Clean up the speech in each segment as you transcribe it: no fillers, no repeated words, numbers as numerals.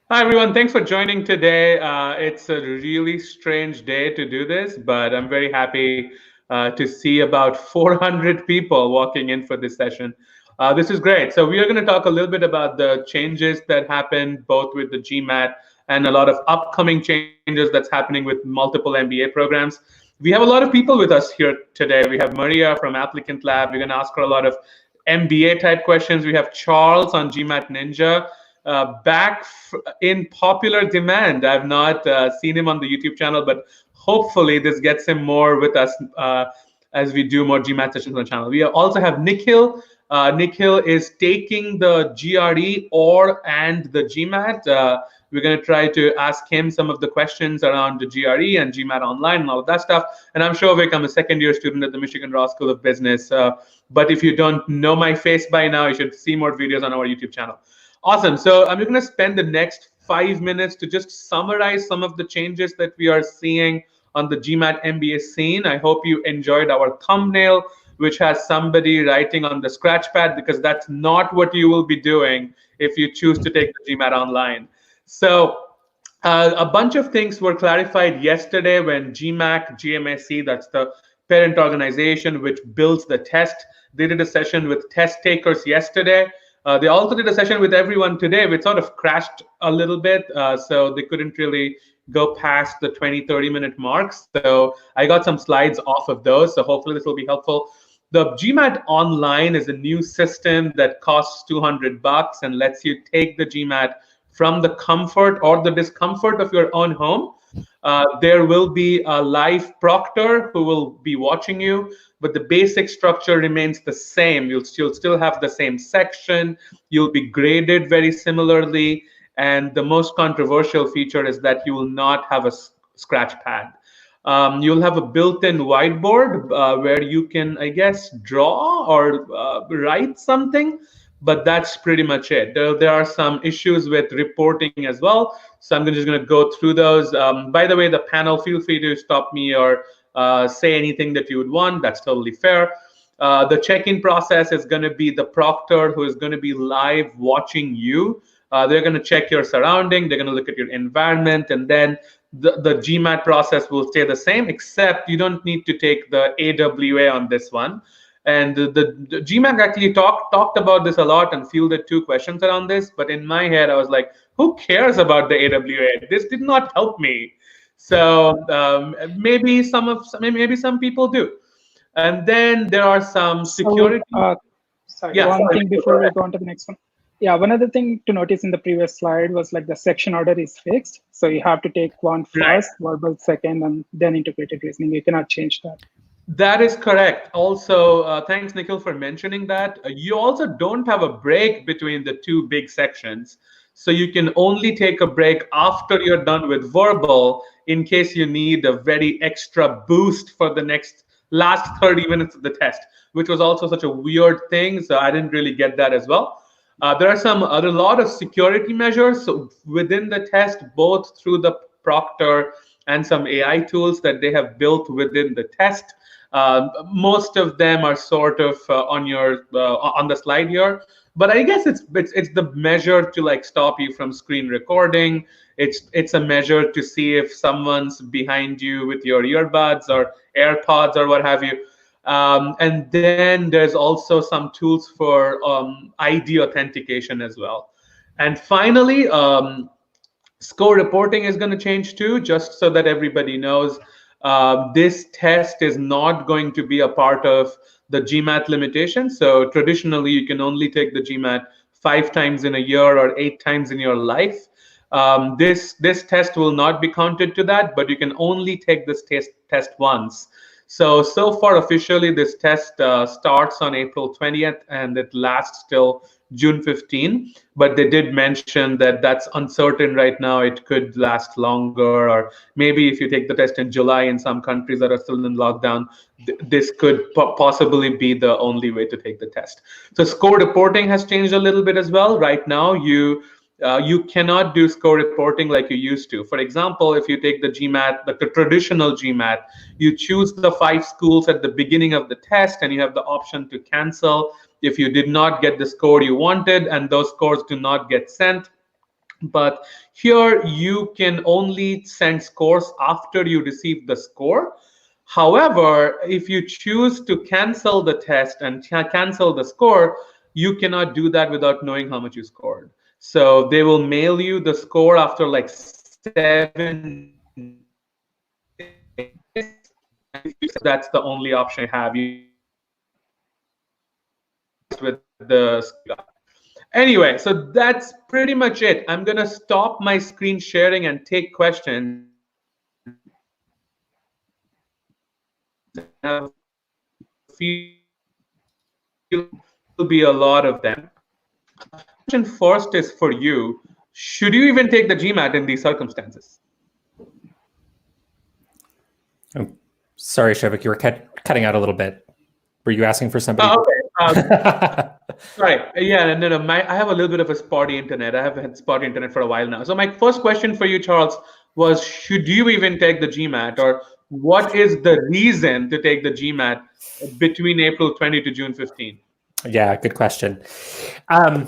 Hi, everyone. Thanks for joining today. It's a really strange day to do this, but I'm very happy to see about 400 people walking in for this session. This is great. So we are going to talk a little bit about the changes that happened both with the GMAT and a lot of upcoming changes that's happening with multiple MBA programs. We have a lot of people with us here today. We have Maria from Applicant Lab. We're going to ask her a lot of MBA type questions. We have Charles on GMAT Ninja back in popular demand. I've not seen him on the YouTube channel, but hopefully this gets him more with us as we do more GMAT sessions on the channel. We also have Nikhil. Nikhil is taking the GRE and the GMAT. We're going to try to ask him some of the questions around the GRE and GMAT Online and all of that stuff. And I'm sure Vic, I'm a second-year student at the Michigan Law School of Business. But if you don't know my face by now, you should see more videos on our YouTube channel. Awesome. So I'm going to spend the next 5 minutes to just summarize some of the changes that we are seeing on the GMAT MBA scene. I hope you enjoyed our thumbnail, which has somebody writing on the scratch pad, because that's not what you will be doing if you choose to take the GMAT Online. So a bunch of things were clarified yesterday when GMAC, that's the parent organization which builds the test. They did a session with test takers yesterday. They also did a session with everyone today, which sort of crashed a little bit. So they couldn't really go past the 20-30 minute mark. So I got some slides off of those. So hopefully this will be helpful. The GMAT Online is a new system that costs $200 and lets you take the GMAT from the comfort or the discomfort of your own home. There will be a live proctor who will be watching you, but the basic structure remains the same. You'll still have the same section. You'll be graded very similarly. And the most controversial feature is that you will not have a scratch pad. You'll have a built-in whiteboard where you can, I guess, draw or write something. But that's pretty much it. There are some issues with reporting as well. So I'm just going to go through those. By the way, the panel, feel free to stop me or say anything that you would want. That's totally fair. The check-in process is going to be the proctor who is going to be live watching you. They're going to check your surrounding. They're going to look at your environment. And then the GMAT process will stay the same, except you don't need to take the AWA on this one. And the GMAT actually talked about this a lot and fielded 2 questions around this. But in my head, I was like, who cares about the AWA? This did not help me. So maybe some people do. And then there are some security. One thing before we go on to the next one. Yeah, one other thing to notice in the previous slide was like the section order is fixed. So you have to take one first, verbal second, and then integrated reasoning. You cannot change that. That is correct. Also, thanks, Nikhil, for mentioning that. You also don't have a break between the 2 big sections. So you can only take a break after you're done with verbal in case you need a very extra boost for the last 30 minutes of the test, which was also such a weird thing. So I didn't really get that as well. There are a lot of security measures within the test, both through the proctor and some AI tools that they have built within the test. Most of them are sort of on the slide here, but I guess it's the measure to like stop you from screen recording. It's a measure to see if someone's behind you with your earbuds or AirPods or what have you. And then there's also some tools for ID authentication as well. And finally, score reporting is going to change too, just so that everybody knows. This test is not going to be a part of the GMAT limitation. So traditionally, you can only take the GMAT 5 times in a year or 8 times in your life. This test will not be counted to that, but you can only take this test once. So far officially, this test starts on April 20th and it lasts till June 15. But they did mention that that's uncertain right now. It could last longer, or maybe if you take the test in July in some countries that are still in lockdown, this could possibly be the only way to take the test. So score reporting has changed a little bit as well. Right now, you cannot do score reporting like you used to. For example, if you take the GMAT, the traditional GMAT, you choose the 5 schools at the beginning of the test, and you have the option to cancel if you did not get the score you wanted, and those scores do not get sent. But here you can only send scores after you receive the score. However, if you choose to cancel the test and cancel the score, you cannot do that without knowing how much you scored. So they will mail you the score after like 7 days. And if you, that's the only option you have. You can't with the score. Anyway, so that's pretty much it. I'm going to stop my screen sharing and take questions. And I have a feel will be a lot of them. Question first is for you. Should you even take the GMAT in these circumstances? Oh, sorry, Souvik, you were cutting out a little bit. Were you asking for somebody? Okay. Right. Yeah, no. I have a little bit of a spotty internet. I have had spotty internet for a while now. So my first question for you, Charles, was should you even take the GMAT, or what is the reason to take the GMAT between April 20 to June 15? Yeah, good question. The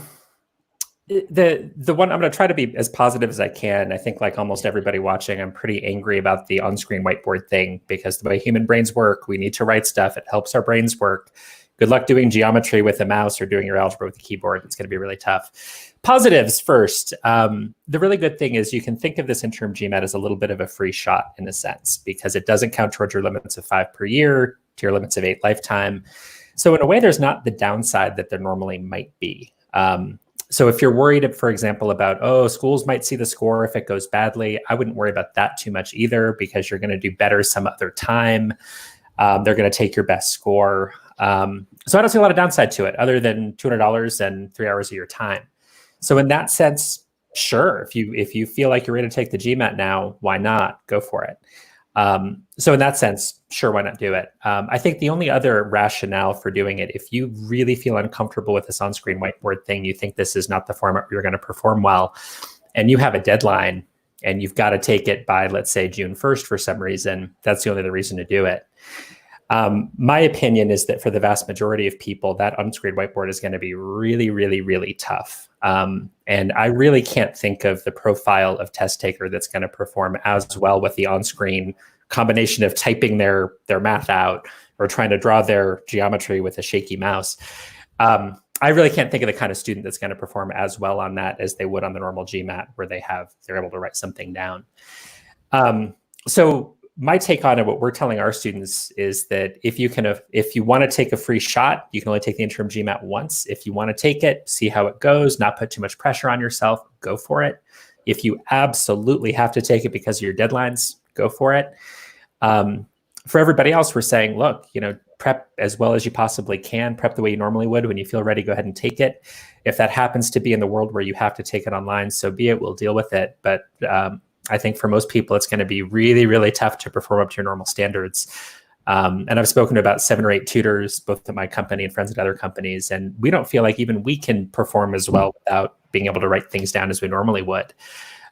one, I'm going to try to be as positive as I can. I think like almost everybody watching, I'm pretty angry about the on-screen whiteboard thing, because the way human brains work, we need to write stuff. It helps our brains work. Good luck doing geometry with a mouse or doing your algebra with a keyboard. It's going to be really tough. Positives first. The really good thing is you can think of this interim GMAT as a little bit of a free shot in a sense, because it doesn't count towards your limits of 5 per year, to your limits of 8 lifetime. So in a way, there's not the downside that there normally might be. So if you're worried, for example, about, oh, schools might see the score if it goes badly, I wouldn't worry about that too much either, because you're going to do better some other time. They're going to take your best score. So I don't see a lot of downside to it other than $200 and 3 hours of your time. So in that sense, sure, if you feel like you're ready to take the GMAT now, why not? Go for it. So in that sense, sure, why not do it? I think the only other rationale for doing it, if you really feel uncomfortable with this on-screen whiteboard thing, you think this is not the format where you're going to perform well, and you have a deadline and you've got to take it by, let's say, June 1st for some reason, that's the only other reason to do it. My opinion is that for the vast majority of people, that on-screen whiteboard is going to be really, really, really tough. And I really can't think of the profile of test taker that's going to perform as well with the on-screen combination of typing their math out or trying to draw their geometry with a shaky mouse. I really can't think of the kind of student that's going to perform as well on that as they would on the normal GMAT, where they're able to write something down. So my take on it, what we're telling our students is that if you want to take a free shot, you can only take the interim GMAT once. If you want to take it, see how it goes, not put too much pressure on yourself, go for it. If you absolutely have to take it because of your deadlines, go for it. For everybody else, we're saying, look, prep as well as you possibly can, prep the way you normally would. When you feel ready, go ahead and take it. If that happens to be in the world where you have to take it online, so be it, we'll deal with it. But I think for most people, it's going to be really, really tough to perform up to your normal standards. And I've spoken to about 7 or 8 tutors, both at my company and friends at other companies, and we don't feel like even we can perform as well without being able to write things down as we normally would.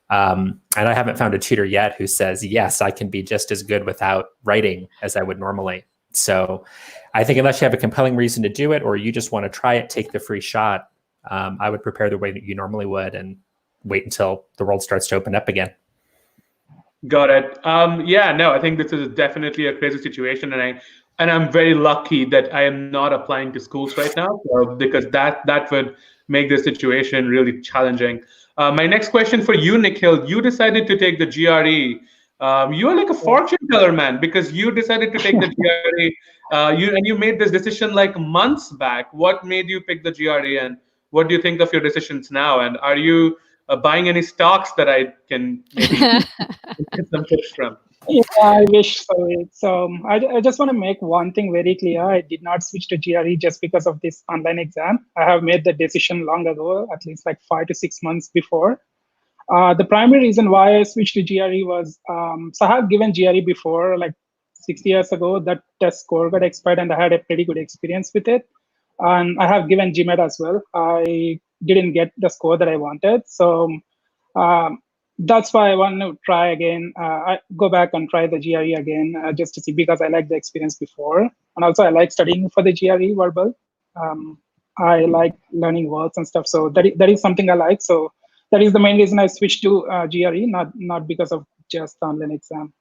And I haven't found a tutor yet who says, yes, I can be just as good without writing as I would normally. So I think unless you have a compelling reason to do it, or you just want to try it, take the free shot, I would prepare the way that you normally would and wait until the world starts to open up again. Got it. Yeah, no, I think this is definitely a crazy situation, and I'm very lucky that I am not applying to schools right now, because that would make the situation really challenging. My next question for you, Nikhil, you decided to take the GRE. You are like a fortune teller, man, because you decided to take the GRE. You made this decision like months back. What made you pick the GRE, and what do you think of your decisions now? And are you buying any stocks that I can maybe get some tips from? Yeah, I wish so. So I just want to make one thing very clear. I did not switch to GRE just because of this online exam. I have made the decision long ago, at least like 5 to 6 months before. The primary reason why I switched to GRE was, so I have given GRE before, like 6 years ago. That test score got expired and I had a pretty good experience with it. And I have given GMAT as well. I didn't get the score that I wanted. So that's why I want to try again. I go back and try the GRE again just to see, because I like the experience before. And also I like studying for the GRE verbal. I like learning words and stuff. So that is something I like. So That is the main reason I switched to GRE, not because of just the online exam.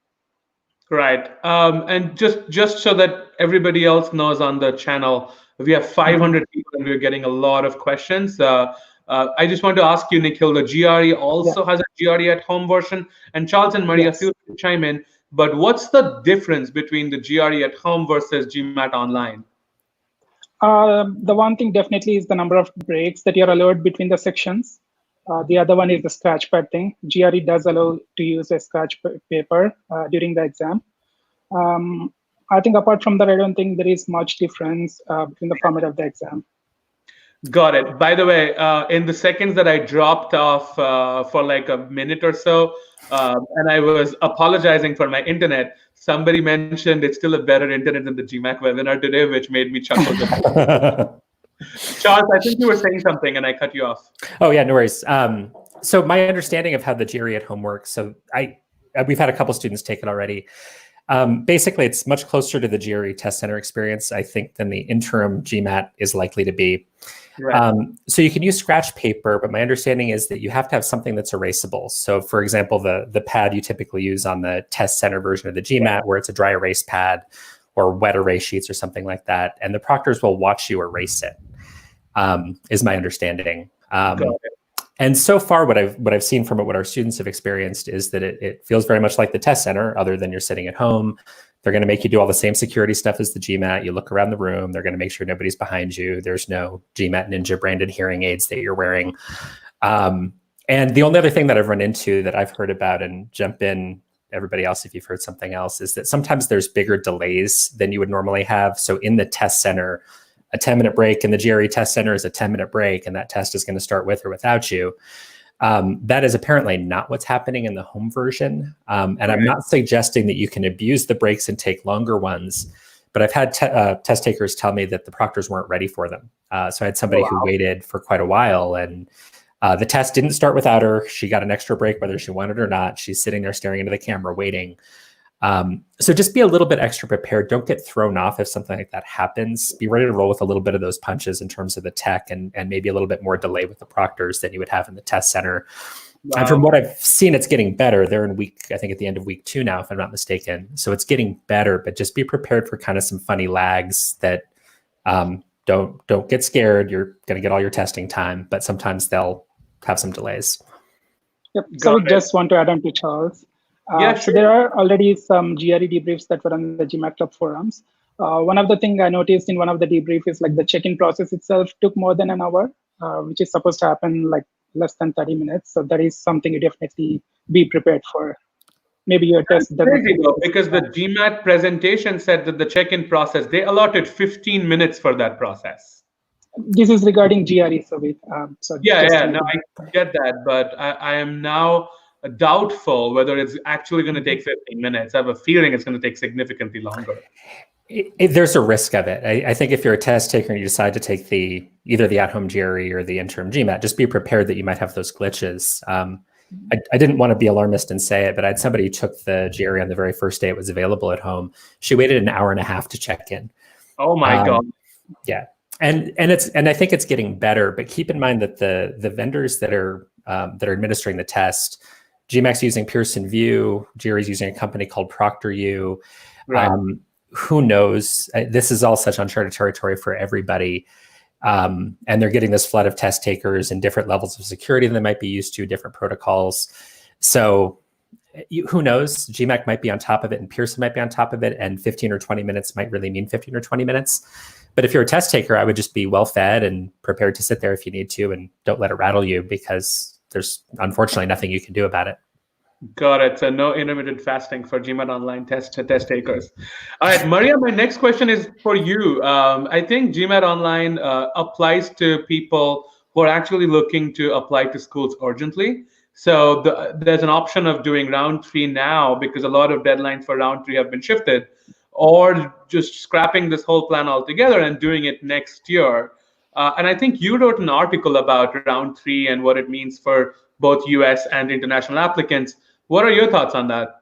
Right. And just so that everybody else knows on the channel, we have 500 people and we're getting a lot of questions. I just want to ask you, Nikhil, the GRE also has a GRE at home version. And Charles and Maria, feel free to chime in. But what's the difference between the GRE at home versus GMAT Online? The one thing definitely is the number of breaks that you're allowed between the sections. The other one is the scratch pad thing. GRE does allow to use a scratch paper during the exam. I think apart from that, I don't think there is much difference between the format of the exam. Got it. By the way, in the seconds that I dropped off for like a minute or so, and I was apologizing for my internet, somebody mentioned it's still a better internet than the GMAT webinar today, which made me chuckle. Charles, I think you were saying something and I cut you off. Oh yeah, no worries. So my understanding of how the GRE at home works, so we've had a couple students take it already. Basically, it's much closer to the GRE test center experience, I think, than the interim GMAT is likely to be. Right. So you can use scratch paper, but my understanding is that you have to have something that's erasable. So for example, the pad you typically use on the test center version of the GMAT, where it's a dry erase pad or wet erase sheets or something like that, and the proctors will watch you erase it, is my understanding. And so far, what I've seen from it, what our students have experienced is that it feels very much like the test center, other than you're sitting at home. They're going to make you do all the same security stuff as the GMAT. You look around the room. They're going to make sure nobody's behind you. There's no GMAT Ninja branded hearing aids that you're wearing. And the only other thing that I've run into that I've heard about, and jump in, everybody else, if you've heard something else, is that sometimes there's bigger delays than you would normally have. So in the test center, a 10-minute break in the GRE test center is a 10-minute break, and that test is going to start with or without you. That is apparently not what's happening in the home version. And I'm not suggesting that you can abuse the breaks and take longer ones, but I've had test takers tell me that the proctors weren't ready for them. So I had somebody who waited for quite a while, and the test didn't start without her. She got an extra break, whether she wanted it or not. She's sitting there staring into the camera waiting. So just be a little bit extra prepared. Don't get thrown off if something like that happens. Be ready to roll with a little bit of those punches in terms of the tech, and maybe a little bit more delay with the proctors than you would have in the test center. Wow. And from what I've seen, it's getting better. They're in I think at the end of week 2 now, if I'm not mistaken. So it's getting better, but just be prepared for kind of some funny lags that don't get scared. You're going to get all your testing time, but sometimes they'll have some delays. Yep. So I just want to add on to Charles. So there are already some GRE debriefs that were on the GMAT Club forums. One of the things I noticed in one of the debrief is like the check-in process itself took more than an hour, which is supposed to happen like less than 30 minutes. So that is something you definitely be prepared for. Maybe your test. Crazy though, because the GMAT presentation said that the check-in process, they allotted 15 minutes for that process. This is regarding GRE, Souvik. So no, I get that, but I am now doubtful whether it's actually going to take 15 minutes. I have a feeling it's going to take significantly longer. There's a risk of it. I think if you're a test taker and you decide to take either the at-home GRE or the interim GMAT, just be prepared that you might have those glitches. I didn't want to be alarmist and say it, but I had somebody who took the GRE on the very first day it was available at home. She waited an hour and a half to check in. Oh my God. Yeah. And I think it's getting better, but keep in mind that the vendors that are administering the test, GMAT's using Pearson VUE, GRE's using a company called ProctorU. Right. Who knows? This is all such uncharted territory for everybody. And they're getting this flood of test takers and different levels of security they might be used to, different protocols. So who knows? GMAT might be on top of it and Pearson might be on top of it, and 15 or 20 minutes might really mean 15 or 20 minutes. But if you're a test taker, I would just be well-fed and prepared to sit there if you need to, and don't let it rattle you, because there's unfortunately nothing you can do about it. Got it. So no intermittent fasting for GMAT Online test takers. All right, Maria, my next question is for you. I think GMAT Online applies to people who are actually looking to apply to schools urgently. So there's an option of doing round 3 now because a lot of deadlines for round 3 have been shifted, or just scrapping this whole plan altogether and doing it next year. And I think you wrote an article about round 3 and what it means for both US and international applicants. What are your thoughts on that?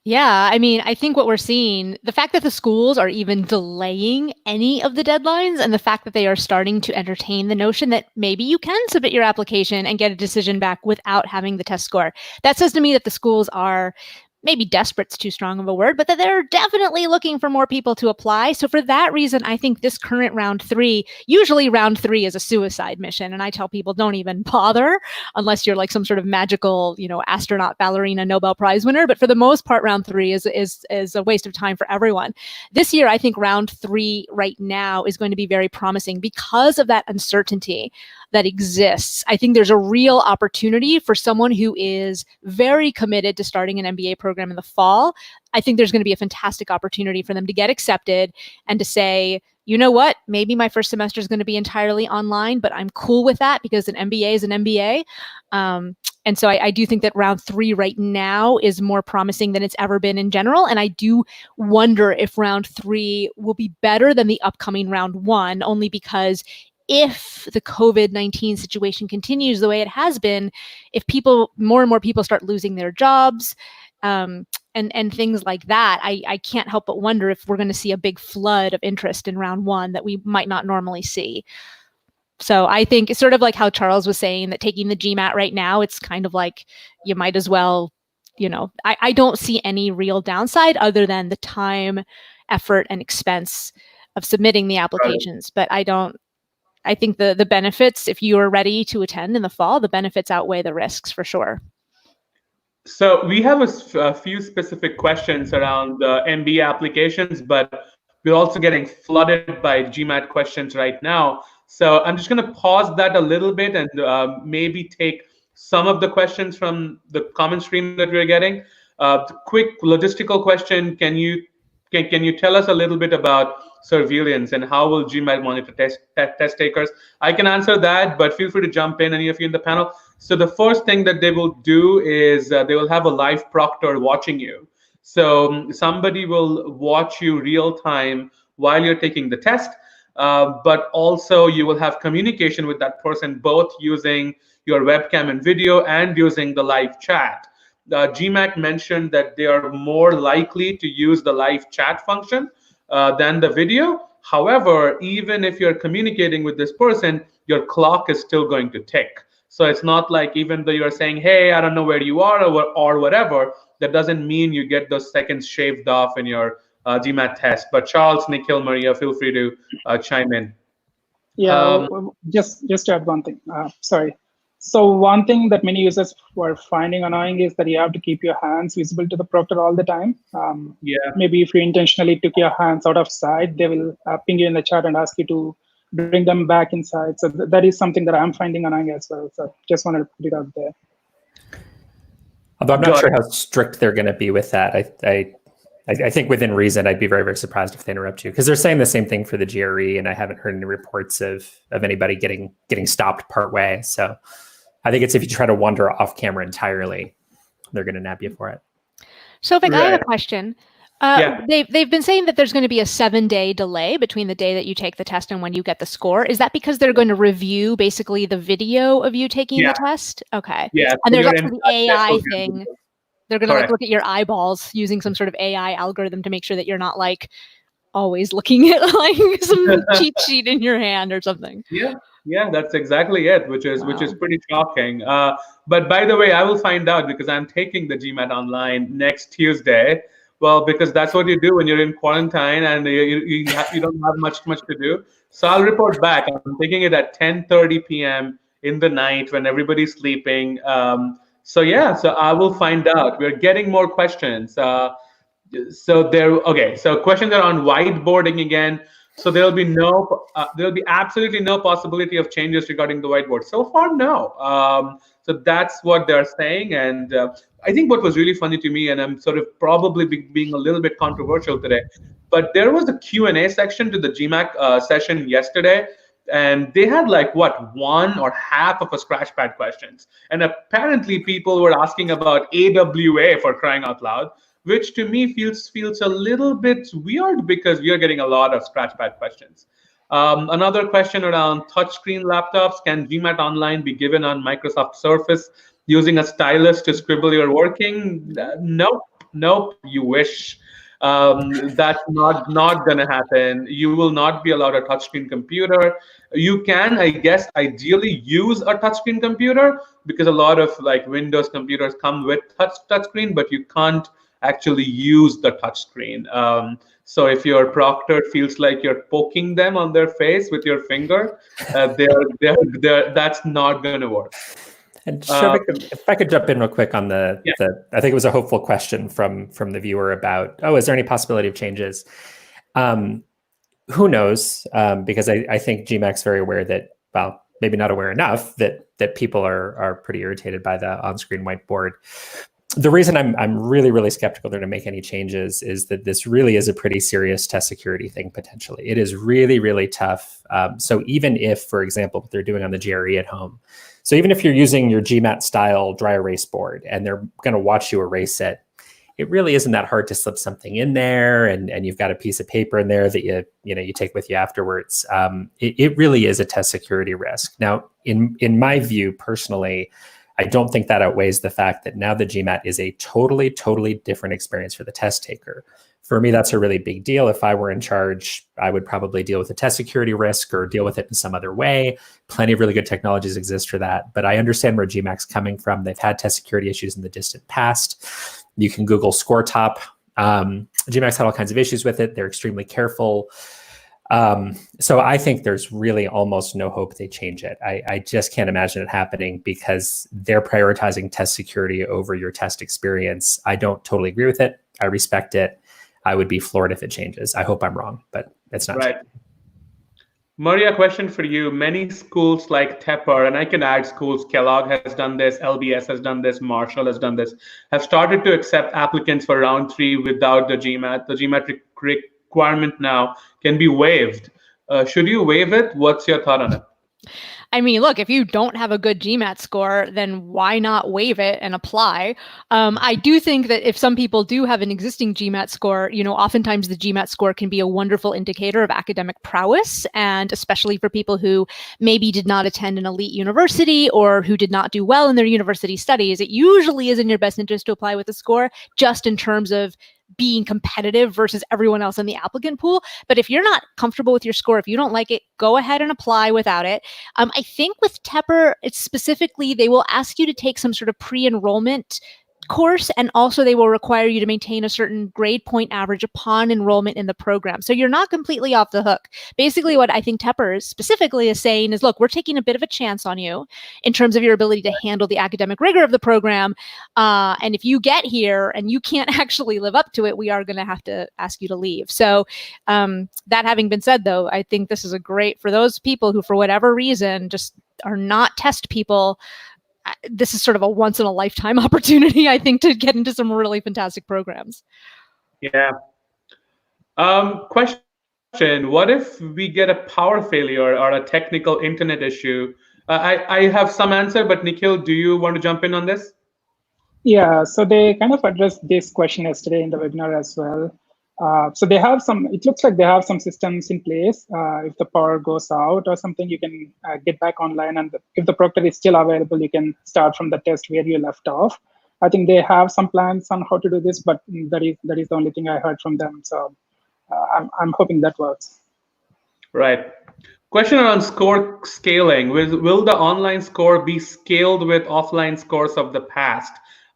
Yeah, I mean, I think what we're seeing, the fact that the schools are even delaying any of the deadlines and the fact that they are starting to entertain the notion that maybe you can submit your application and get a decision back without having the test score. That says to me that the schools are maybe desperate's too strong of a word, but that they're definitely looking for more people to apply. So for that reason, I think this current round 3, usually round 3 is a suicide mission. And I tell people don't even bother unless you're like some sort of magical, astronaut, ballerina, Nobel Prize winner. But for the most part, round 3 is a waste of time for everyone. This year, I think round 3 right now is going to be very promising because of that uncertainty that exists. I think there's a real opportunity for someone who is very committed to starting an MBA program in the fall. I think there's going to be a fantastic opportunity for them to get accepted and to say, you know what, maybe my first semester is going to be entirely online, but I'm cool with that because an MBA is an MBA. And so I do think that round 3 right now is more promising than it's ever been in general. And I do wonder if round 3 will be better than the upcoming round 1, only because if the COVID-19 situation continues the way it has been, if more and more people start losing their jobs, and things like that, I can't help but wonder if we're going to see a big flood of interest in round 1 that we might not normally see. So I think it's sort of like how Charles was saying that taking the GMAT right now, it's kind of like you might as well, I don't see any real downside other than the time, effort, and expense of submitting the applications. But I think the benefits, if you are ready to attend in the fall, the benefits outweigh the risks for sure. So we have a few specific questions around the MBA applications, but we're also getting flooded by GMAT questions right now. So I'm just going to pause that a little bit and maybe take some of the questions from the comment stream that we're getting. Quick logistical question: Can you tell us a little bit about surveillance and how will GMAT monitor test takers? I can answer that, but feel free to jump in, any of you in the panel. So the first thing that they will do is they will have a live proctor watching you. So somebody will watch you real time while you're taking the test, but also you will have communication with that person, both using your webcam and video and using the live chat. GMAT mentioned that they are more likely to use the live chat function than the video. However, even if you're communicating with this person, your clock is still going to tick. So it's not like even though you're saying, hey, I don't know where you are or whatever, that doesn't mean you get those seconds shaved off in your GMAT test. But Charles, Nikhil, Maria, feel free to chime in. Yeah, just to add one thing. Sorry. So one thing that many users were finding annoying is that you have to keep your hands visible to the proctor all the time. Maybe if you intentionally took your hands out of sight, they will ping you in the chat and ask you to bring them back inside. So that is something that I'm finding annoying as well. So just wanted to put it out there. Although I'm not sure how strict they're going to be with that. I think within reason, I'd be very, very surprised if they interrupt you, because they're saying the same thing for the GRE, and I haven't heard any reports of anybody getting stopped partway. So I think it's if you try to wander off camera entirely, they're going to nab you for it. Souvik, I have a question. They've been saying that there's going to be a 7-day delay between the day that you take the test and when you get the score. Is that because they're going to review basically the video of you taking the test? Okay. Yeah. And there's also the AI thing. They're going to look at your eyeballs using some sort of AI algorithm to make sure that you're not always looking at some cheat sheet in your hand or something. Yeah, that's exactly it, which is pretty shocking. But by the way, I will find out because I'm taking the GMAT Online next Tuesday. Well, because that's what you do when you're in quarantine and you don't have much to do. So I'll report back. I'm taking it at 10:30 p.m. in the night when everybody's sleeping. So I will find out. We're getting more questions. So questions are on whiteboarding again. So there'll be absolutely no possibility of changes regarding the whiteboard. So far, no. So that's what they're saying. And I think what was really funny to me, and I'm sort of probably being a little bit controversial today, but there was a Q&A section to the GMAT session yesterday. And they had one or half of a scratchpad questions. And apparently people were asking about AWA, for crying out loud, which to me feels a little bit weird because we are getting a lot of scratchpad questions. Another question around touchscreen laptops. Can GMAT Online be given on Microsoft Surface using a stylus to scribble your working? No, Nope, you wish. That's not going to happen. You will not be allowed a touchscreen computer. You can, I guess, ideally use a touchscreen computer because a lot of like Windows computers come with touchscreen, but you can't actually use the touchscreen. So if your proctor feels like you're poking them on their face with your finger, that's not going to work. And Souvik, if I could jump in real quick on the I think it was a hopeful question from the viewer about, is there any possibility of changes? Who knows? Because I think GMAT's very aware that, well, maybe not aware enough that people are pretty irritated by the on-screen whiteboard. The reason I'm really, really skeptical they're going to make any changes is that this really is a pretty serious test security thing, potentially. It is really, really tough. So even if, for example, what they're doing on the GRE at home, so even if you're using your GMAT style dry erase board and they're going to watch you erase it, it really isn't that hard to slip something in there, and you've got a piece of paper in there that you take with you afterwards. It really is a test security risk. Now, in my view, personally, I don't think that outweighs the fact that now the GMAT is a totally, totally different experience for the test taker. For me, that's a really big deal. If I were in charge, I would probably deal with the test security risk or deal with it in some other way. Plenty of really good technologies exist for that. But I understand where GMAT's coming from. They've had test security issues in the distant past. You can Google ScoreTop. GMAT's had all kinds of issues with it. They're extremely careful. So I think there's really almost no hope they change it. I just can't imagine it happening because they're prioritizing test security over your test experience. I don't totally agree with it. I respect it. I would be floored if it changes. I hope I'm wrong, but it's not. Right. Maria, question for you. Many schools like Tepper, and I can add schools, Kellogg has done this, LBS has done this, Marshall has done this, have started to accept applicants for round 3 without the GMAT. The GMAT requirement now can be waived. Should you waive it? What's your thought on it? I mean, look, if you don't have a good GMAT score, then why not waive it and apply? I do think that if some people do have an existing GMAT score, oftentimes the GMAT score can be a wonderful indicator of academic prowess, and especially for people who maybe did not attend an elite university or who did not do well in their university studies, it usually is in your best interest to apply with a score just in terms of being competitive versus everyone else in the applicant pool. But if you're not comfortable with your score, if you don't like it, go ahead and apply without it. I think with Tepper, it's specifically, they will ask you to take some sort of pre-enrollment course, and also they will require you to maintain a certain grade point average upon enrollment in the program. So you're not completely off the hook. Basically, what I think Tepper specifically is saying is, look, we're taking a bit of a chance on you in terms of your ability to handle the academic rigor of the program. And if you get here and you can't actually live up to it, we are going to have to ask you to leave. So that having been said, though, I think this is a great, for those people who, for whatever reason, just are not test people, this is sort of a once in a lifetime opportunity, I think, to get into some really fantastic programs. Yeah. Question, what if we get a power failure or a technical internet issue? I have some answer, but Nikhil, do you want to jump in on this? Yeah, so they kind of addressed this question yesterday in the webinar as well. So they have it looks like they have some systems in place. If the power goes out or something, you can get back online, and if the proctor is still available, you can start from the test where you left off. I think they have some plans on how to do this, but that is the only thing I heard from them. So I'm hoping that works. Right. Question around score scaling. Will the online score be scaled with offline scores of the past,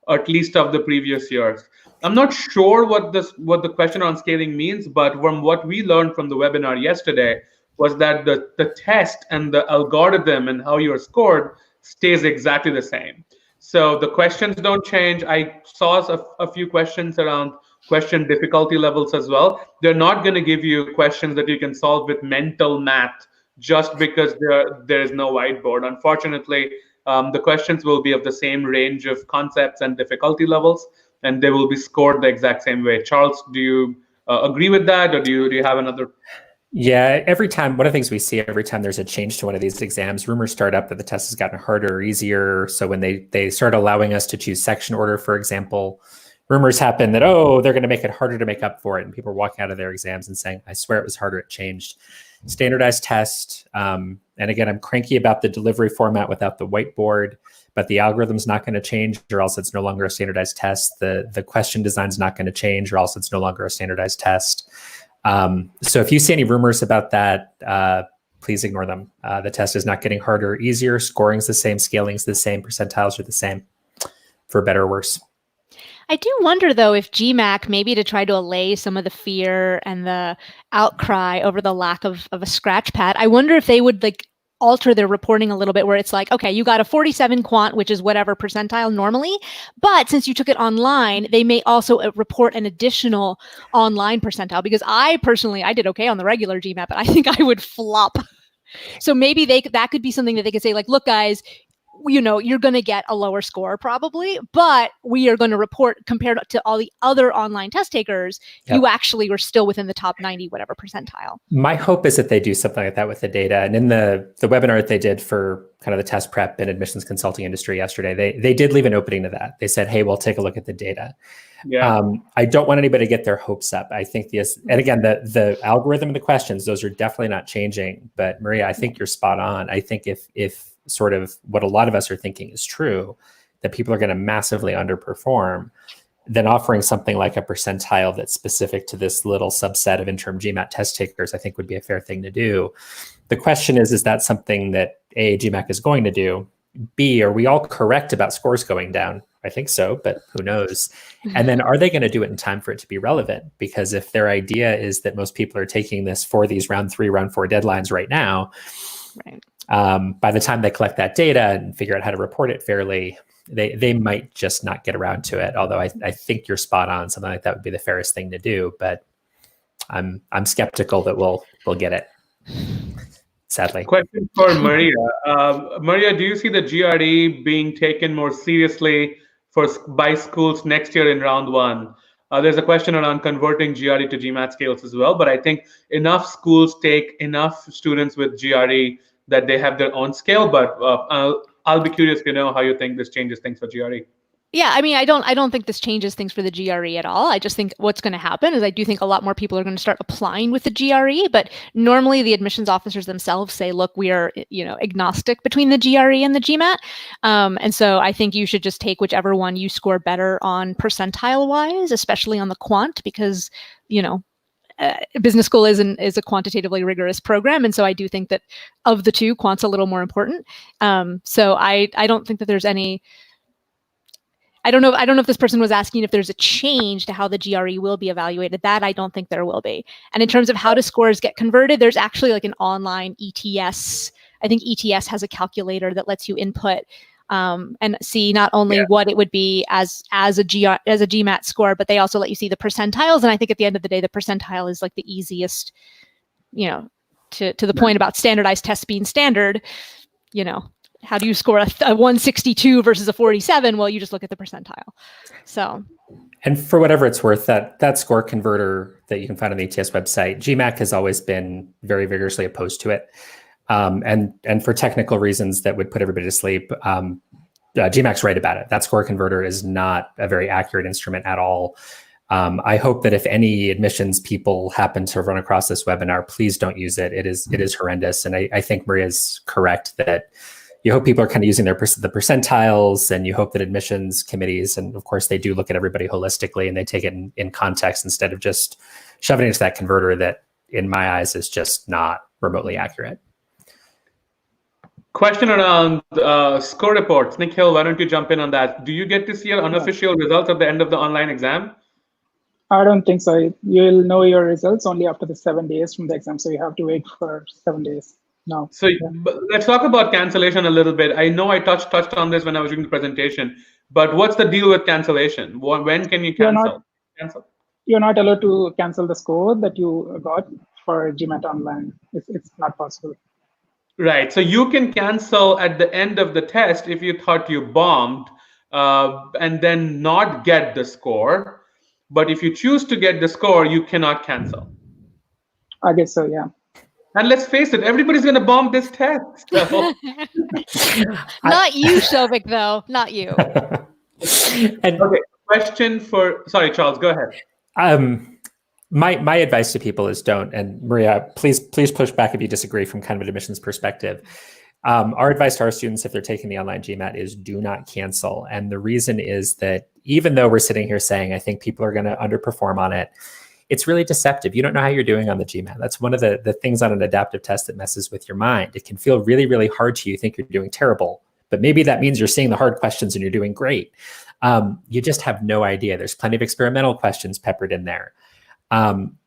or at least of the previous years? I'm not sure what the question on scaling means, but from what we learned from the webinar yesterday was that the test and the algorithm and how you're scored stays exactly the same. So the questions don't change. I saw a few questions around question difficulty levels as well. They're not going to give you questions that you can solve with mental math just because there is no whiteboard. Unfortunately, the questions will be of the same range of concepts and difficulty levels, and they will be scored the exact same way. Charles, do you agree with that, or do you have another? Yeah, every time, one of the things we see every time there's a change to one of these exams, rumors start up that the test has gotten harder or easier. So when they start allowing us to choose section order, for example, rumors happen that, they're going to make it harder to make up for it. And people are walking out of their exams and saying, I swear it was harder, it changed. Standardized test. And again, I'm cranky about the delivery format without the whiteboard, but the algorithm's not going to change, or else it's no longer a standardized test. The question design's not going to change, or else it's no longer a standardized test. So if you see any rumors about that, please ignore them. The test is not getting harder or easier. Scoring's the same, scaling's the same, percentiles are the same, for better or worse. I do wonder, though, if GMAC, maybe to try to allay some of the fear and the outcry over the lack of a scratch pad, I wonder if they would like alter their reporting a little bit, where it's like, okay, you got a 47 quant, which is whatever percentile normally, but since you took it online, they may also report an additional online percentile, because I did okay on the regular GMAT, but I think I would flop. So maybe that could be something that they could say, like, look, guys, you know, you're going to get a lower score probably, but we are going to report, compared to all the other online test takers, you actually were still within the top 90 whatever percentile. My hope is that they do something like that with the data. And in the webinar that they did for kind of the test prep and admissions consulting industry yesterday, they did leave an opening to that. They said, hey, we'll take a look at the data. Yeah. I don't want anybody to get their hopes up. I think and again, the algorithm and the questions, those are definitely not changing. But Maria, I think you're spot on. I think if sort of what a lot of us are thinking is true, that people are going to massively underperform, then offering something like a percentile that's specific to this little subset of interim GMAT test takers, I think would be a fair thing to do. The question is that something that A, GMAT is going to do? B, are we all correct about scores going down? I think so, but who knows? And then are they going to do it in time for it to be relevant? Because if their idea is that most people are taking this for these round 3, round 4 deadlines right now, right. By the time they collect that data and figure out how to report it fairly, they might just not get around to it. Although I think you're spot on. Something like that would be the fairest thing to do. But I'm skeptical that we'll get it. Sadly. Question for Maria. Maria, do you see the GRE being taken more seriously by schools next year in round 1? There's a question around converting GRE to GMAT scales as well, but I think enough schools take enough students with GRE that they have their own scale. But I'll be curious to know how you think this changes things for GRE. Yeah, I mean, I don't think this changes things for the GRE at all. I just think what's going to happen is I do think a lot more people are going to start applying with the GRE, but normally the admissions officers themselves say, look, we are, agnostic between the GRE and the GMAT. And so I think you should just take whichever one you score better on percentile wise, especially on the quant, because, business school is a quantitatively rigorous program. And so I do think that of the two, quant's a little more important. So I don't think that there's any... I don't know if this person was asking if there's a change to how the GRE will be evaluated. That I don't think there will be. And in terms of how do scores get converted, there's actually like an online ETS. I think ETS has a calculator that lets you input and see not only what it would be as a GMAT score, but they also let you see the percentiles. And I think at the end of the day, the percentile is like the easiest, to the point about standardized tests being standard, how do you score a 162 versus a 47? Well, you just look at the percentile. So, and for whatever it's worth, that score converter that you can find on the ATS website, GMAC has always been very vigorously opposed to it. And for technical reasons that would put everybody to sleep, GMAC's right about it. That score converter is not a very accurate instrument at all. I hope that if any admissions people happen to run across this webinar, please don't use it. It is horrendous. And I think Maria's correct that you hope people are kind of using the percentiles, and you hope that admissions committees, and of course they do look at everybody holistically and they take it in context instead of just shoving it into that converter that in my eyes is just not remotely accurate. Question around score reports. Nikhil, why don't you jump in on that? Do you get to see your unofficial results at the end of the online exam? I don't think so. You'll know your results only after the 7 days from the exam. So you have to wait for 7 days. No. So let's talk about cancellation a little bit. I know I touched on this when I was doing the presentation, but what's the deal with cancellation? When can you cancel? You're not allowed to cancel the score that you got for GMAT Online. It's not possible. Right. So you can cancel at the end of the test if you thought you bombed and then not get the score. But if you choose to get the score, you cannot cancel. I guess so, yeah. And let's face it, everybody's going to bomb this test. So. Not you, Souvik, though. Not you. Okay. Question for... Sorry, Charles, go ahead. My advice to people is don't. And Maria, please push back if you disagree from kind of an admissions perspective. Our advice to our students, if they're taking the online GMAT, is do not cancel. And the reason is that even though we're sitting here saying, I think people are going to underperform on it, it's really deceptive. You don't know how you're doing on the GMAT. That's one of the things on an adaptive test that messes with your mind. It can feel really, really hard to you. You think you're doing terrible, but maybe that means you're seeing the hard questions and you're doing great. You just have no idea. There's plenty of experimental questions peppered in there.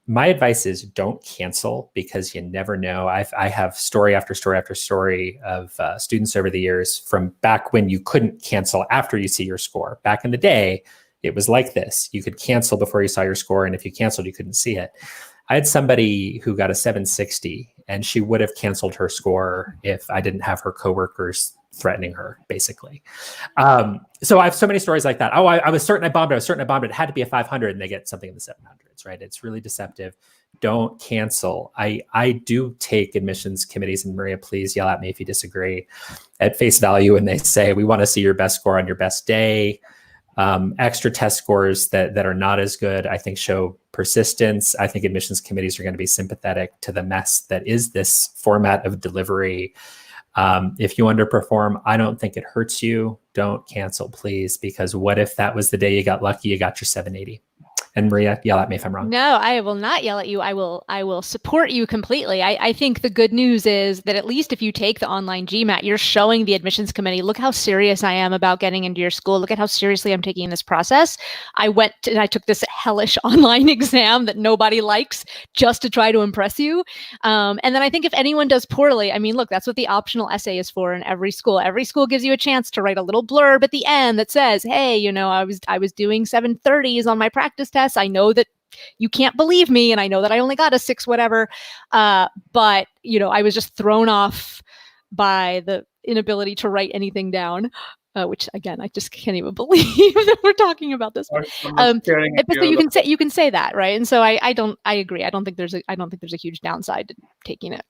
My advice is don't cancel, because you never know. I have story after story after story of students over the years from back when you couldn't cancel after you see your score. Back in the day, it was like this. You could cancel before you saw your score, and if you canceled, you couldn't see it. I had somebody who got a 760, and she would have canceled her score if I didn't have her coworkers threatening her, basically. So I have so many stories like that. Oh, I was certain I bombed it. It had to be a 500, and they get something in the 700s, right? It's really deceptive. Don't cancel. I do take admissions committees, and Maria, please yell at me if you disagree, at face value when they say, we want to see your best score on your best day. Extra test scores that are not as good, I think, show persistence. I think admissions committees are going to be sympathetic to the mess that is this format of delivery. If you underperform, I don't think it hurts you. Don't cancel, please, because what if that was the day you got lucky, you got your 780? And Maria, yell at me if I'm wrong. No, I will not yell at you. I will support you completely. I think the good news is that at least if you take the online GMAT, you're showing the admissions committee, look how serious I am about getting into your school. Look at how seriously I'm taking this process. I took this hellish online exam that nobody likes just to try to impress you. And then I think if anyone does poorly, I mean, look, that's what the optional essay is for in every school. Every school gives you a chance to write a little blurb at the end that says, hey, you know, I was doing 730s on my practice test. I know that you can't believe me, and I know that I only got a 6 whatever, but you know, I was just thrown off by the inability to write anything down, which again, I just can't even believe that we're talking about this. But so you can say that, right? And so I agree. I don't think there's a huge downside to taking it.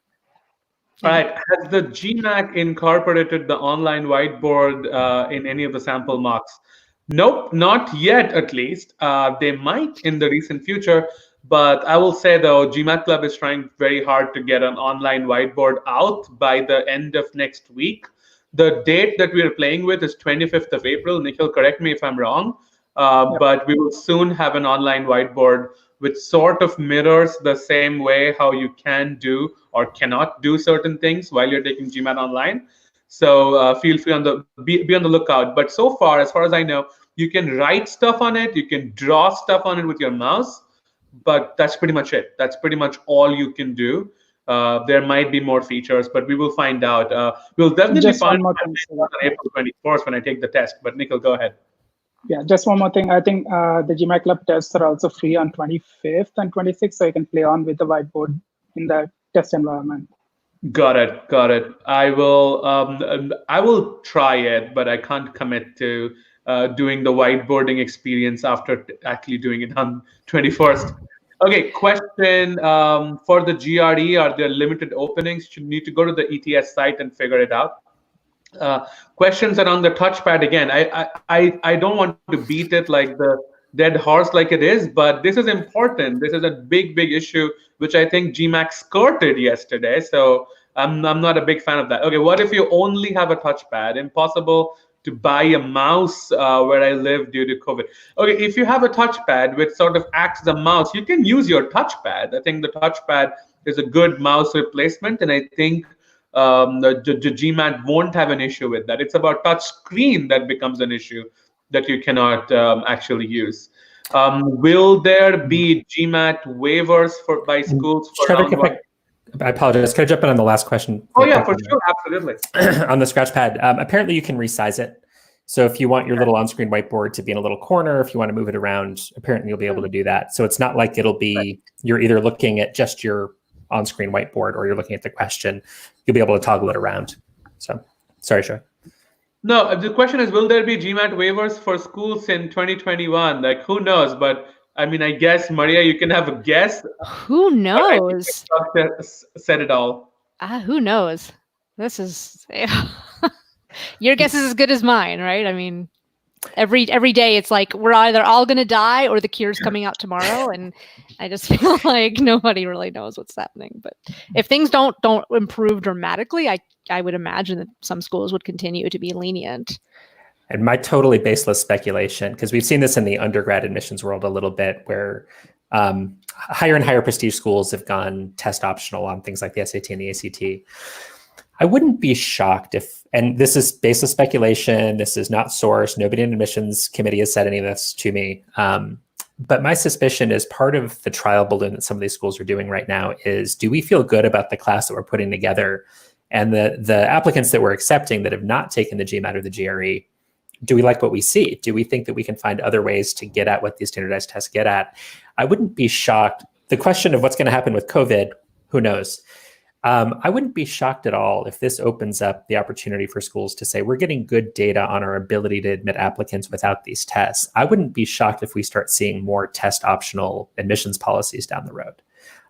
All right. Has the GMAT incorporated the online whiteboard in any of the sample mocks? Nope, not yet, at least. They might in the recent future, but I will say, though, GMAT Club is trying very hard to get an online whiteboard out by the end of next week. The date that we are playing with is 25th of April. Nikhil, correct me if I'm wrong, but we will soon have an online whiteboard which sort of mirrors the same way how you can do or cannot do certain things while you're taking GMAT Online. So feel free be on the lookout. But so far, as far as I know, you can write stuff on it. You can draw stuff on it with your mouse. But that's pretty much it. That's pretty much all you can do. There might be more features, but we will find out. We'll definitely find out on April 24th when I take the test. But Nikhil, go ahead. Yeah, just one more thing. I think the GMAT Club tests are also free on 25th and 26th, so you can play on with the whiteboard in the test environment. Got it. I will try it, but I can't commit to doing the whiteboarding experience after actually doing it on 21st. Okay, question for the GRE, are there limited openings? You need to go to the ETS site and figure it out. Questions around the touchpad again. I don't want to beat it like the dead horse like it is, but this is important. This is a big issue, which I think GMAT skirted yesterday. So I'm not a big fan of that. Okay, what if you only have a touchpad? Impossible to buy a mouse where I live due to COVID. Okay, if you have a touchpad which sort of acts as a mouse, you can use your touchpad. I think the touchpad is a good mouse replacement, and I think the GMAT won't have an issue with that. It's about touch screen that becomes an issue that you cannot actually use. Will there be GMAT waivers by schools for round one? I apologize. Can I jump in on the last question? Oh, yeah, for sure. Absolutely. On the Scratchpad, apparently you can resize it. So if you want your little on-screen whiteboard to be in a little corner, if you want to move it around, apparently you'll be able to do that. So it's not like it'll be, you're either looking at just your on-screen whiteboard or you're looking at the question. You'll be able to toggle it around. So, sorry, Shoy. No, the question is, will there be GMAT waivers for schools in 2021? Like, who knows? But I mean, I guess, Maria, you can have a guess. Who knows? Said it all. Who knows? This is your guess is as good as mine, right? I mean, Every day it's like we're either all going to die or the cure's coming out tomorrow, and I just feel like nobody really knows what's happening. But if things don't improve dramatically, I would imagine that some schools would continue to be lenient. And my totally baseless speculation, because we've seen this in the undergrad admissions world a little bit, where higher and higher prestige schools have gone test optional on things like the SAT and the ACT. I wouldn't be shocked if, and this is baseless speculation, this is not sourced, nobody in the admissions committee has said any of this to me, but my suspicion is part of the trial balloon that some of these schools are doing right now is, do we feel good about the class that we're putting together? And the applicants that we're accepting that have not taken the GMAT or the GRE, do we like what we see? Do we think that we can find other ways to get at what these standardized tests get at? I wouldn't be shocked. The question of what's going to happen with COVID, who knows? I wouldn't be shocked at all if this opens up the opportunity for schools to say, we're getting good data on our ability to admit applicants without these tests. I wouldn't be shocked if we start seeing more test optional admissions policies down the road.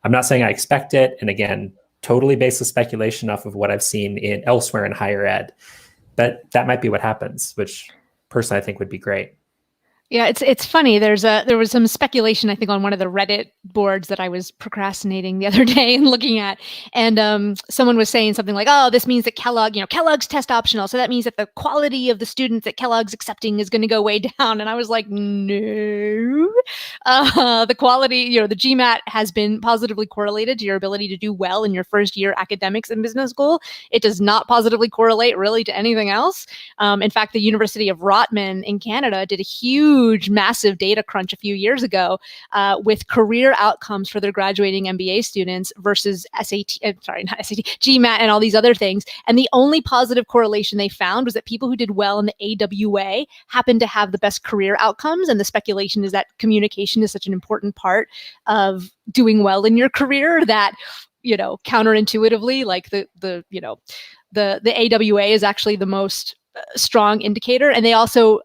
I'm not saying I expect it. And again, totally baseless speculation off of what I've seen elsewhere in higher ed, but that might be what happens, which personally I think would be great. Yeah, it's funny. There was some speculation, I think, on one of the Reddit boards that I was procrastinating the other day and looking at, and someone was saying something like, "Oh, this means that Kellogg's test optional, so that means that the quality of the students that Kellogg's accepting is going to go way down." And I was like, "No, the quality, the GMAT has been positively correlated to your ability to do well in your first year academics in business school. It does not positively correlate really to anything else. In fact, the University of Rotman in Canada did a huge, massive data crunch a few years ago with career outcomes for their graduating MBA students versus GMAT and all these other things. And the only positive correlation they found was that people who did well in the AWA happened to have the best career outcomes. And the speculation is that communication is such an important part of doing well in your career that, counterintuitively, like the AWA is actually the most strong indicator. And they also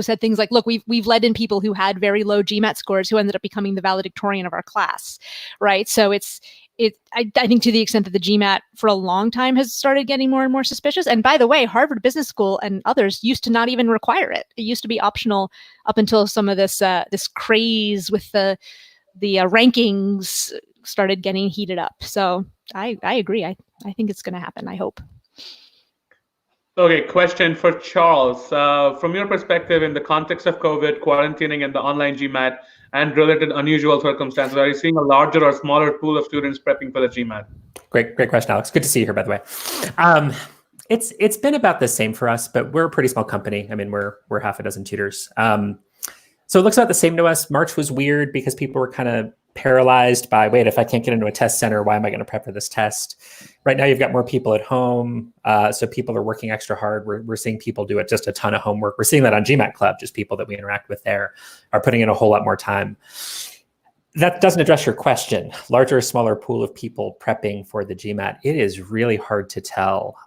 said things like, look, we've led in people who had very low GMAT scores who ended up becoming the valedictorian of our class, right? So I think to the extent that the GMAT for a long time has started getting more and more suspicious. And by the way, Harvard Business School and others used to not even require it. It used to be optional up until some of this craze with the rankings started getting heated up. So I agree. I think it's going to happen. I hope. Okay, question for Charles. From your perspective, in the context of COVID, quarantining, and the online GMAT and related unusual circumstances, are you seeing a larger or smaller pool of students prepping for the GMAT? Great question, Alex. Good to see you here, by the way. It's been about the same for us, but we're a pretty small company. I mean, we're half a dozen tutors. So it looks about the same to us. March was weird because people were kind of paralyzed by, wait, if I can't get into a test center, why am I going to prep for this test? Right now, you've got more people at home. So people are working extra hard. We're seeing people do just a ton of homework. We're seeing that on GMAT Club, just people that we interact with there are putting in a whole lot more time. That doesn't address your question. Larger or smaller pool of people prepping for the GMAT. It is really hard to tell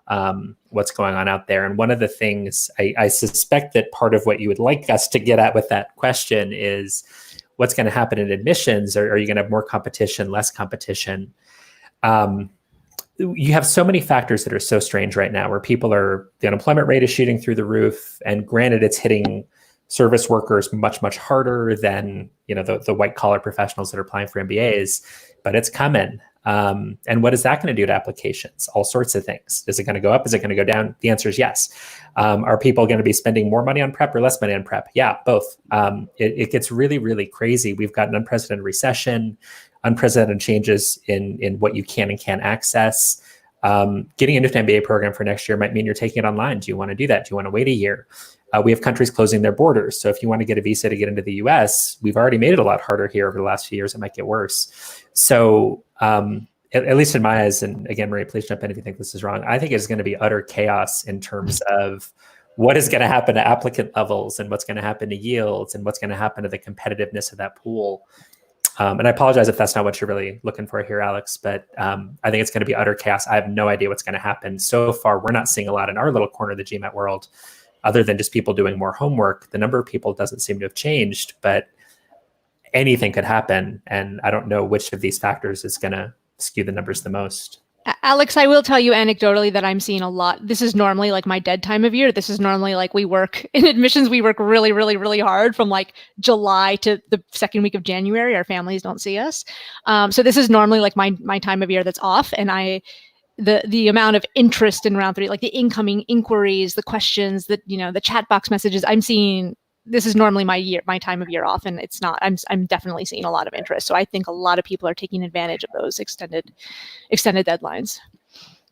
what's going on out there. And one of the things I suspect that part of what you would like us to get at with that question is what's going to happen in admissions? Are you going to have more competition, less competition? You have so many factors that are so strange right now where the unemployment rate is shooting through the roof. And granted, it's hitting service workers much, much harder than the white collar professionals that are applying for MBAs, but it's coming. And what is that going to do to applications? All sorts of things. Is it going to go up? Is it going to go down? The answer is yes. Are people going to be spending more money on prep or less money on prep? Yeah, both. It gets really, really crazy. We've got an unprecedented recession, unprecedented changes in what you can and can't access. Getting into an MBA program for next year might mean you're taking it online. Do you want to do that? Do you want to wait a year? We have countries closing their borders. So if you want to get a visa to get into the US, we've already made it a lot harder here over the last few years. It might get worse. So at least in my eyes, and again, Maria, please jump in if you think this is wrong, I think it's going to be utter chaos in terms of what is going to happen to applicant levels and what's going to happen to yields and what's going to happen to the competitiveness of that pool. And I apologize if that's not what you're really looking for here, Alex, but I think it's going to be utter chaos. I have no idea what's going to happen. So far, we're not seeing a lot in our little corner of the GMAT world, other than just people doing more homework. The number of people doesn't seem to have changed, but anything could happen. And I don't know which of these factors is going to skew the numbers the most. Alex, I will tell you anecdotally that I'm seeing a lot. This is normally like my dead time of year. This is normally like we work in admissions. We work really, really, really hard from like July to the second week of January. Our families don't see us. So this is normally like my time of year that's off. And the amount of interest in round 3, like the incoming inquiries, the questions, the chat box messages, I'm seeing. This is normally my time of year off, and it's not. I'm definitely seeing a lot of interest. So I think a lot of people are taking advantage of those extended deadlines.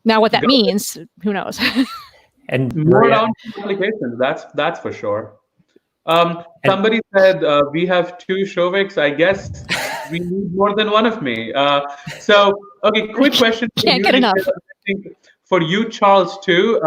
Now, what that means, who knows? And more round applications. That's for sure. Somebody said we have 2 Souviks. I guess we need more than one of me. So, okay, quick question. Can't get enough. I think for you, Charles, too.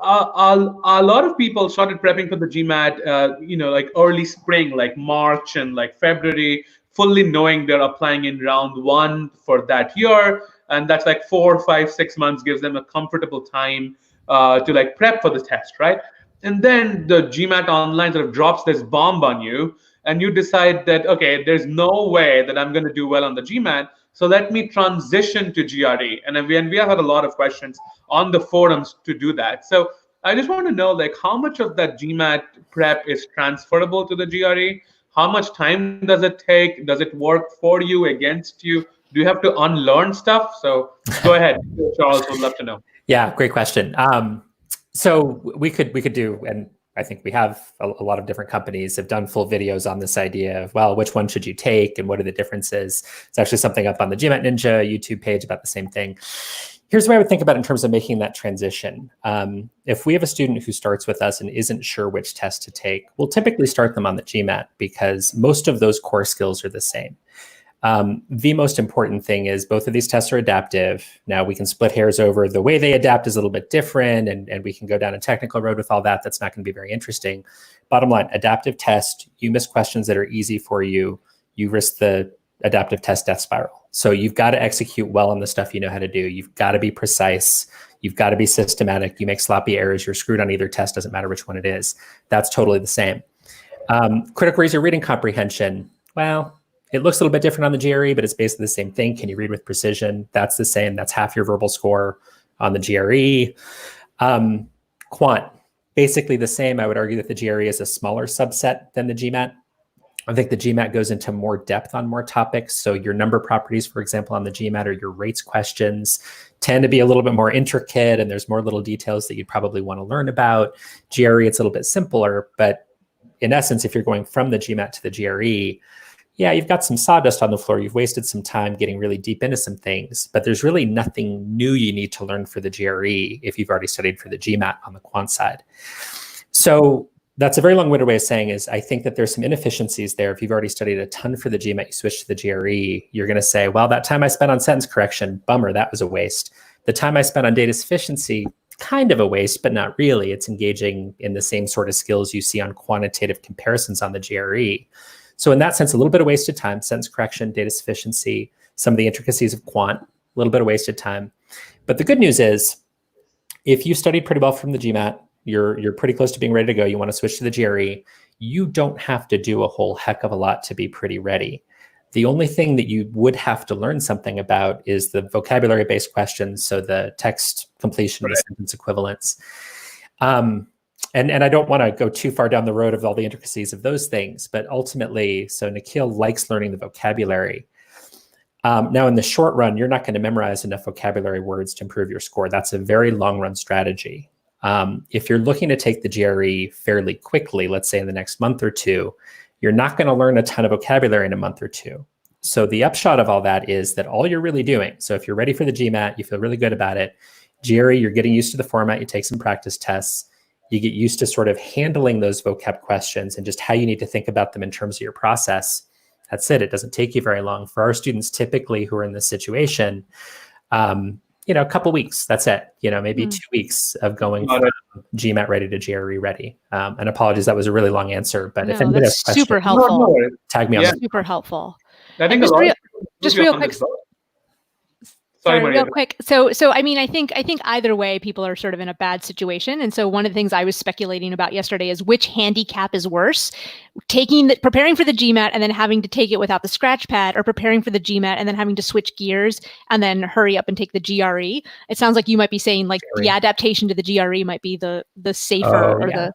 A lot of people started prepping for the GMAT, like early spring, like March and like February, fully knowing they're applying in round 1 for that year. And that's like 4, 5, 6 months gives them a comfortable time to like prep for the test, right? And then the GMAT Online sort of drops this bomb on you, and you decide that, okay, there's no way that I'm going to do well on the GMAT, so let me transition to GRE. And we have had a lot of questions on the forums to do that. So I just want to know, like, how much of that GMAT prep is transferable to the GRE? How much time does it take? Does it work for you, against you? Do you have to unlearn stuff? So go ahead, Charles, would love to know. Yeah, great question. So we could do, and I think we have a lot of different companies have done full videos on this idea of, well, which one should you take and what are the differences? It's actually something up on the GMAT Ninja YouTube page about the same thing. Here's what I would think about in terms of making that transition. If we have a student who starts with us and isn't sure which test to take, we'll typically start them on the GMAT because most of those core skills are the same. The most important thing is both of these tests are adaptive. Now we can split hairs over the way they adapt is a little bit different, and we can go down a technical road with all that. That's not going to be very interesting. Bottom line, adaptive test, you miss questions that are easy for you, you risk the adaptive test death spiral. So you've got to execute well on the stuff you know how to do. You've got to be precise. You've got to be systematic. You make sloppy errors, you're screwed on either test, doesn't matter which one it is. That's totally the same. Critical raise your reading comprehension. Well, it looks a little bit different on the GRE, but it's basically the same thing. Can you read with precision? That's the same. That's half your verbal score on the GRE. Quant, basically the same. I would argue that the GRE is a smaller subset than the GMAT. I think the GMAT goes into more depth on more topics. So your number properties, for example, on the GMAT, or your rates questions tend to be a little bit more intricate, and there's more little details that you'd probably want to learn about. GRE, it's a little bit simpler, but in essence, if you're going from the GMAT to the GRE, yeah, you've got some sawdust on the floor. You've wasted some time getting really deep into some things, but there's really nothing new you need to learn for the GRE if you've already studied for the GMAT on the quant side. So that's a very long-winded way of saying is I think that there's some inefficiencies there. If you've already studied a ton for the GMAT, you switch to the GRE, you're going to say, well, that time I spent on sentence correction, bummer, that was a waste. The time I spent on data sufficiency, kind of a waste, but not really. It's engaging in the same sort of skills you see on quantitative comparisons on the GRE. So in that sense, a little bit of wasted time, sentence correction, data sufficiency, some of the intricacies of quant, a little bit of wasted time. But the good news is, if you studied pretty well from the GMAT, you're pretty close to being ready to go, you want to switch to the GRE, you don't have to do a whole heck of a lot to be pretty ready. The only thing that you would have to learn something about is the vocabulary-based questions, so the text completion, the sentence equivalents. And I don't want to go too far down the road of all the intricacies of those things, but ultimately, so Nikhil likes learning the vocabulary. Now, in the short run, you're not going to memorize enough vocabulary words to improve your score. That's a very long-run strategy. If you're looking to take the GRE fairly quickly, let's say in the next month or two, you're not going to learn a ton of vocabulary in a month or two. So the upshot of all that is that all you're really doing, so if you're ready for the GMAT, you feel really good about it, GRE, you're getting used to the format, you take some practice tests, you get used to sort of handling those vocab questions and just how you need to think about them in terms of your process. That's it. It doesn't take you very long. For our students, typically who are in this situation, a couple weeks, that's it. Maybe 2 weeks of going from GMAT ready to GRE ready. And apologies, that was a really long answer. But if anybody has questions, super helpful. Tag me on. Super helpful. I think just real quick. Sorry, Maria. Real quick. So I mean, I think either way, people are sort of in a bad situation. And so one of the things I was speculating about yesterday is which handicap is worse: preparing for the GMAT and then having to take it without the scratch pad, or preparing for the GMAT and then having to switch gears and then hurry up and take the GRE. It sounds like you might be saying like the adaptation to the GRE might be the safer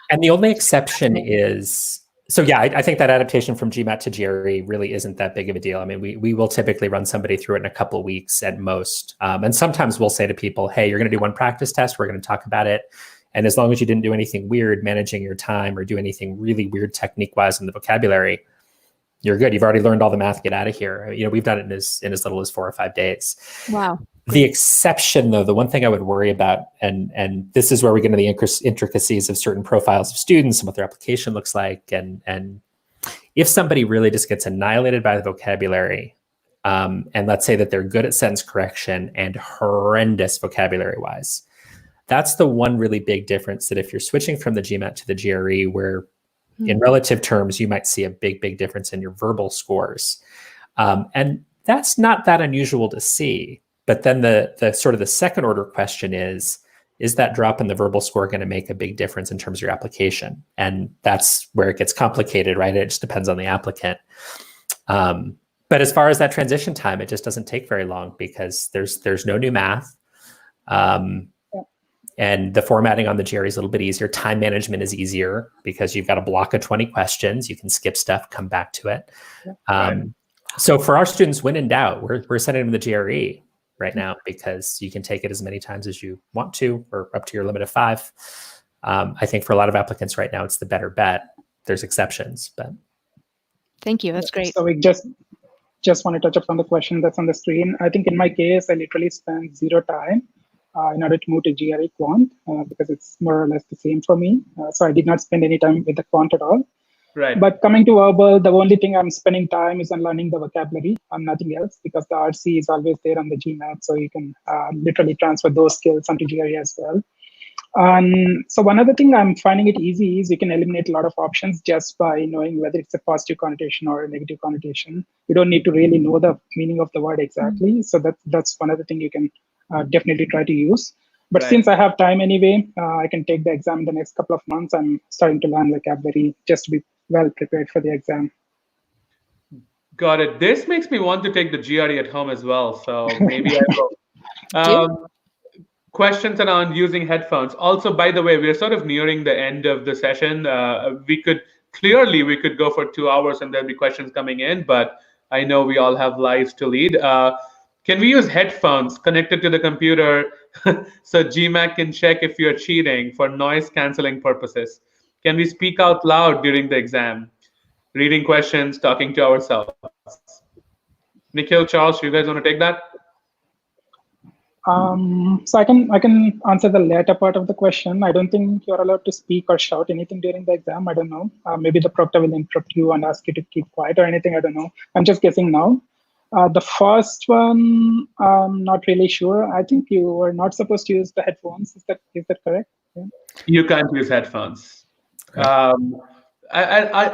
And the only exception is. So yeah, I think that adaptation from GMAT to GRE really isn't that big of a deal. I mean, we will typically run somebody through it in a couple of weeks at most. And sometimes we'll say to people, hey, you're going to do one practice test. We're going to talk about it. And as long as you didn't do anything weird managing your time or do anything really weird technique-wise in the vocabulary, you're good. You've already learned all the math. Get out of here. You know, we've done it in as little as 4 or 5 days. Wow. The exception, though, the one thing I would worry about, and this is where we get into the intricacies of certain profiles of students and what their application looks like, and if somebody really just gets annihilated by the vocabulary, and let's say that they're good at sentence correction and horrendous vocabulary-wise, that's the one really big difference, that if you're switching from the GMAT to the GRE, where in relative terms, you might see a big difference in your verbal scores. And that's not that unusual to see. But then the sort of the second order question is that drop in the verbal score going to make a big difference in terms of your application? And that's where it gets complicated, right? It just depends on the applicant. But as far as that transition time, it just doesn't take very long because there's no new math. And the formatting on the GRE is a little bit easier. Time management is easier because you've got a block of 20 questions. You can skip stuff, come back to it. So for our students, when in doubt, we're sending them the GRE right now because you can take it as many times as you want to, or up to your limit of 5. I think for a lot of applicants right now, it's the better bet. There's exceptions, but. Thank you. That's great. So we just want to touch upon the question that's on the screen. I think in my case, I literally spent 0 time in order to move to GRE Quant because it's more or less the same for me. So I did not spend any time with the Quant at all. Right. But coming to verbal, the only thing I'm spending time is on learning the vocabulary and nothing else, because the RC is always there on the GMAT, so you can literally transfer those skills onto GRE as well. So one other thing I'm finding it easy is you can eliminate a lot of options just by knowing whether it's a positive connotation or a negative connotation. You don't need to really know the meaning of the word exactly. So that's one other thing you can definitely try to use. But since I have time anyway, I can take the exam in the next couple of months. I'm starting to learn vocabulary just to be well prepared for the exam. Got it. This makes me want to take the GRE at home as well. So maybe I will. Questions around using headphones. Also, by the way, we're sort of nearing the end of the session. We could go for 2 hours and there'll be questions coming in, but I know we all have lives to lead. Can we use headphones connected to the computer so GMAT can check if you're cheating for noise canceling purposes? Can we speak out loud during the exam? Reading questions, talking to ourselves. Nikhil, Charles, you guys want to take that? So I can answer the latter part of the question. I don't think you're allowed to speak or shout anything during the exam. I don't know. Maybe the proctor will interrupt you and ask you to keep quiet or anything. I don't know. I'm just guessing now. The first one, I'm not really sure. I think you are not supposed to use the headphones. Is that correct? Yeah. You can't use headphones. I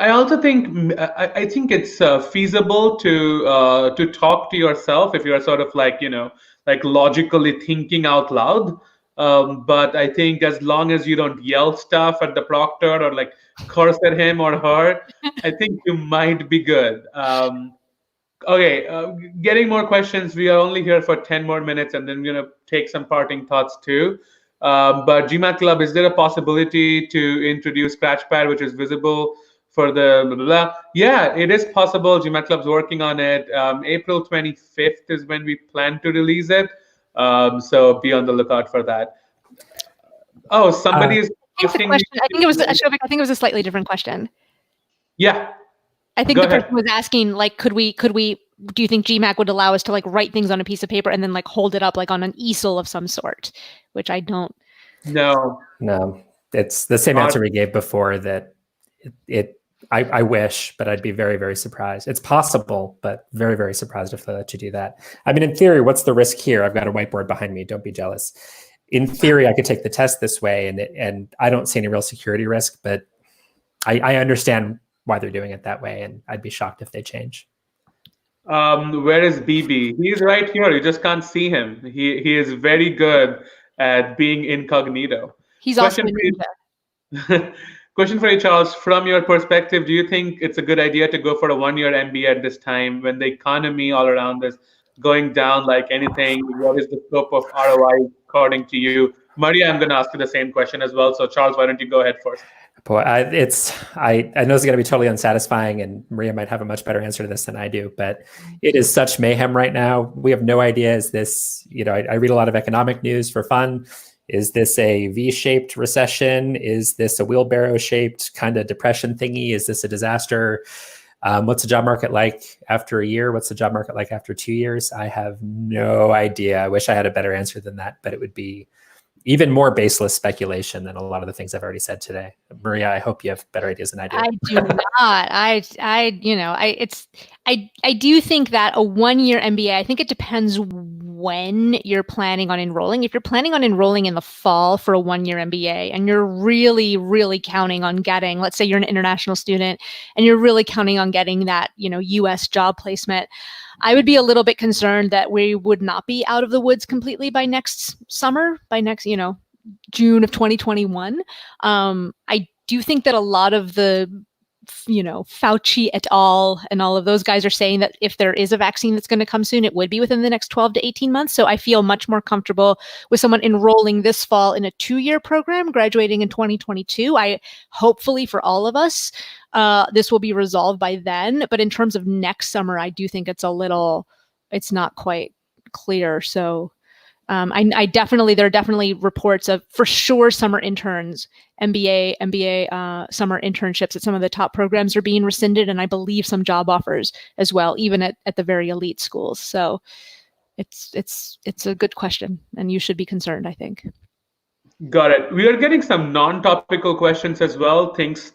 also think I think it's feasible to talk to yourself if you're sort of like logically thinking out loud. But I think as long as you don't yell stuff at the proctor or like curse at him or her, I think you might be good. Okay, getting more questions. We are only here for 10 more minutes, and then we're gonna take some parting thoughts too. But GMAT Club, is there a possibility to introduce Scratchpad, which is visible for the blah, blah, blah? Yeah, it is possible. GMAT Club's working on it. April 25th is when we plan to release it. So be on the lookout for that. Oh, somebody is asking. I think it was a slightly different question. Yeah. I think the person was asking, like, could we, do you think GMAT would allow us to like write things on a piece of paper and then like hold it up like on an easel of some sort, which I don't. No, it's the same answer we gave before, that I wish, but I'd be very, very surprised. It's possible, but very, very surprised if they let you do that. I mean, in theory, what's the risk here? I've got a whiteboard behind me. Don't be jealous. In theory, I could take the test this way and I don't see any real security risk, but I understand why they're doing it that way, and I'd be shocked if they change. Where is BB? He's right here. You just can't see him. He is very good at being incognito. He's Question also a ninja. for you, question for you, Charles. From your perspective, do you think it's a good idea to go for a one-year MBA at this time when the economy all around is going down like anything? What is the scope of ROI according to you? Maria, I'm going to ask you the same question as well. So, Charles, why don't you go ahead first? Boy, I know it's going to be totally unsatisfying, and Maria might have a much better answer to this than I do, but it is such mayhem right now. We have no idea. Is this, I read a lot of economic news for fun. Is this a V-shaped recession? Is this a wheelbarrow-shaped kind of depression thingy? Is this a disaster? What's the job market like after a year? What's the job market like after 2 years? I have no idea. I wish I had a better answer than that, but it would be even more baseless speculation than a lot of the things I've already said today. Maria, I hope you have better ideas than I do. I do not. I do think that a one-year MBA, I think it depends when you're planning on enrolling. If you're planning on enrolling in the fall for a one-year MBA and you're really, really counting on getting, let's say you're an international student and you're really counting on getting that, US job placement, I would be a little bit concerned that we would not be out of the woods completely by next summer, by next, June of 2021. I do think that a lot of the, Fauci et al. And all of those guys are saying that if there is a vaccine that's going to come soon, it would be within the next 12 to 18 months. So I feel much more comfortable with someone enrolling this fall in a 2-year program, graduating in 2022. Hopefully for all of us, this will be resolved by then. But in terms of next summer, I do think it's not quite clear. So there are definitely reports of, for sure, summer interns, MBA summer internships at some of the top programs are being rescinded, and I believe some job offers as well, even at the very elite schools. So it's a good question, and you should be concerned, I think. Got it. We are getting some non-topical questions as well. Things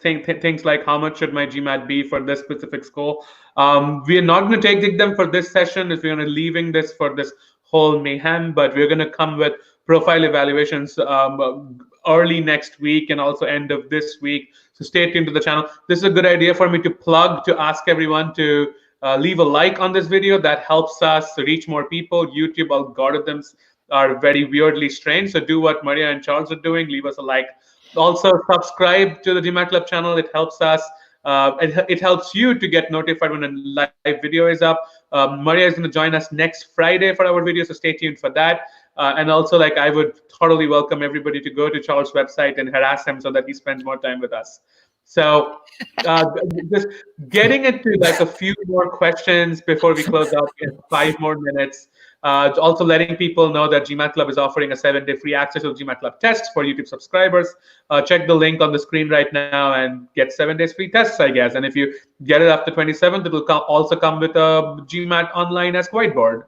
like how much should my GMAT be for this specific school? We are not going to take them for this session if we're going to leaving this for this whole mayhem, but we're going to come with profile evaluations early next week and also end of this week. So stay tuned to the channel. This is a good idea for me to ask everyone to leave a like on this video. That helps us reach more people. YouTube algorithms are very weirdly strange. So do what Maria and Charles are doing. Leave us a like. Also subscribe to the GMAT Club channel. It helps us. It helps you to get notified when a live video is up. Maria is going to join us next Friday for our video, so stay tuned for that. And also, I would totally welcome everybody to go to Charles' website and harass him so that he spends more time with us. So just getting into a few more questions before we close out in 5 more minutes. Also letting people know that GMAT Club is offering a 7-day free access to the GMAT Club tests for YouTube subscribers. Check the link on the screen right now and get 7 days free tests, I guess. And if you get it after 27th, it will also come with a GMAT Online as Whiteboard.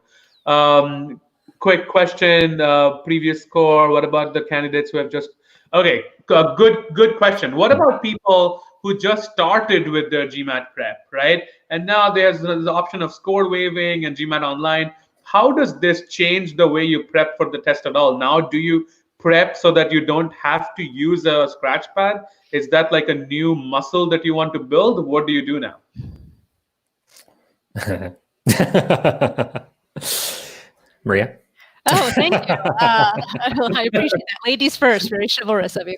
Quick question, previous score. What about the candidates who have just... Okay, good question. What about people who just started with their GMAT prep, right? And now there's the option of score waiving and GMAT Online. How does this change the way you prep for the test at all? Now, do you prep so that you don't have to use a scratch pad? Is that a new muscle that you want to build? What do you do now? Maria? Oh, thank you. I appreciate that. Ladies first, very chivalrous of you.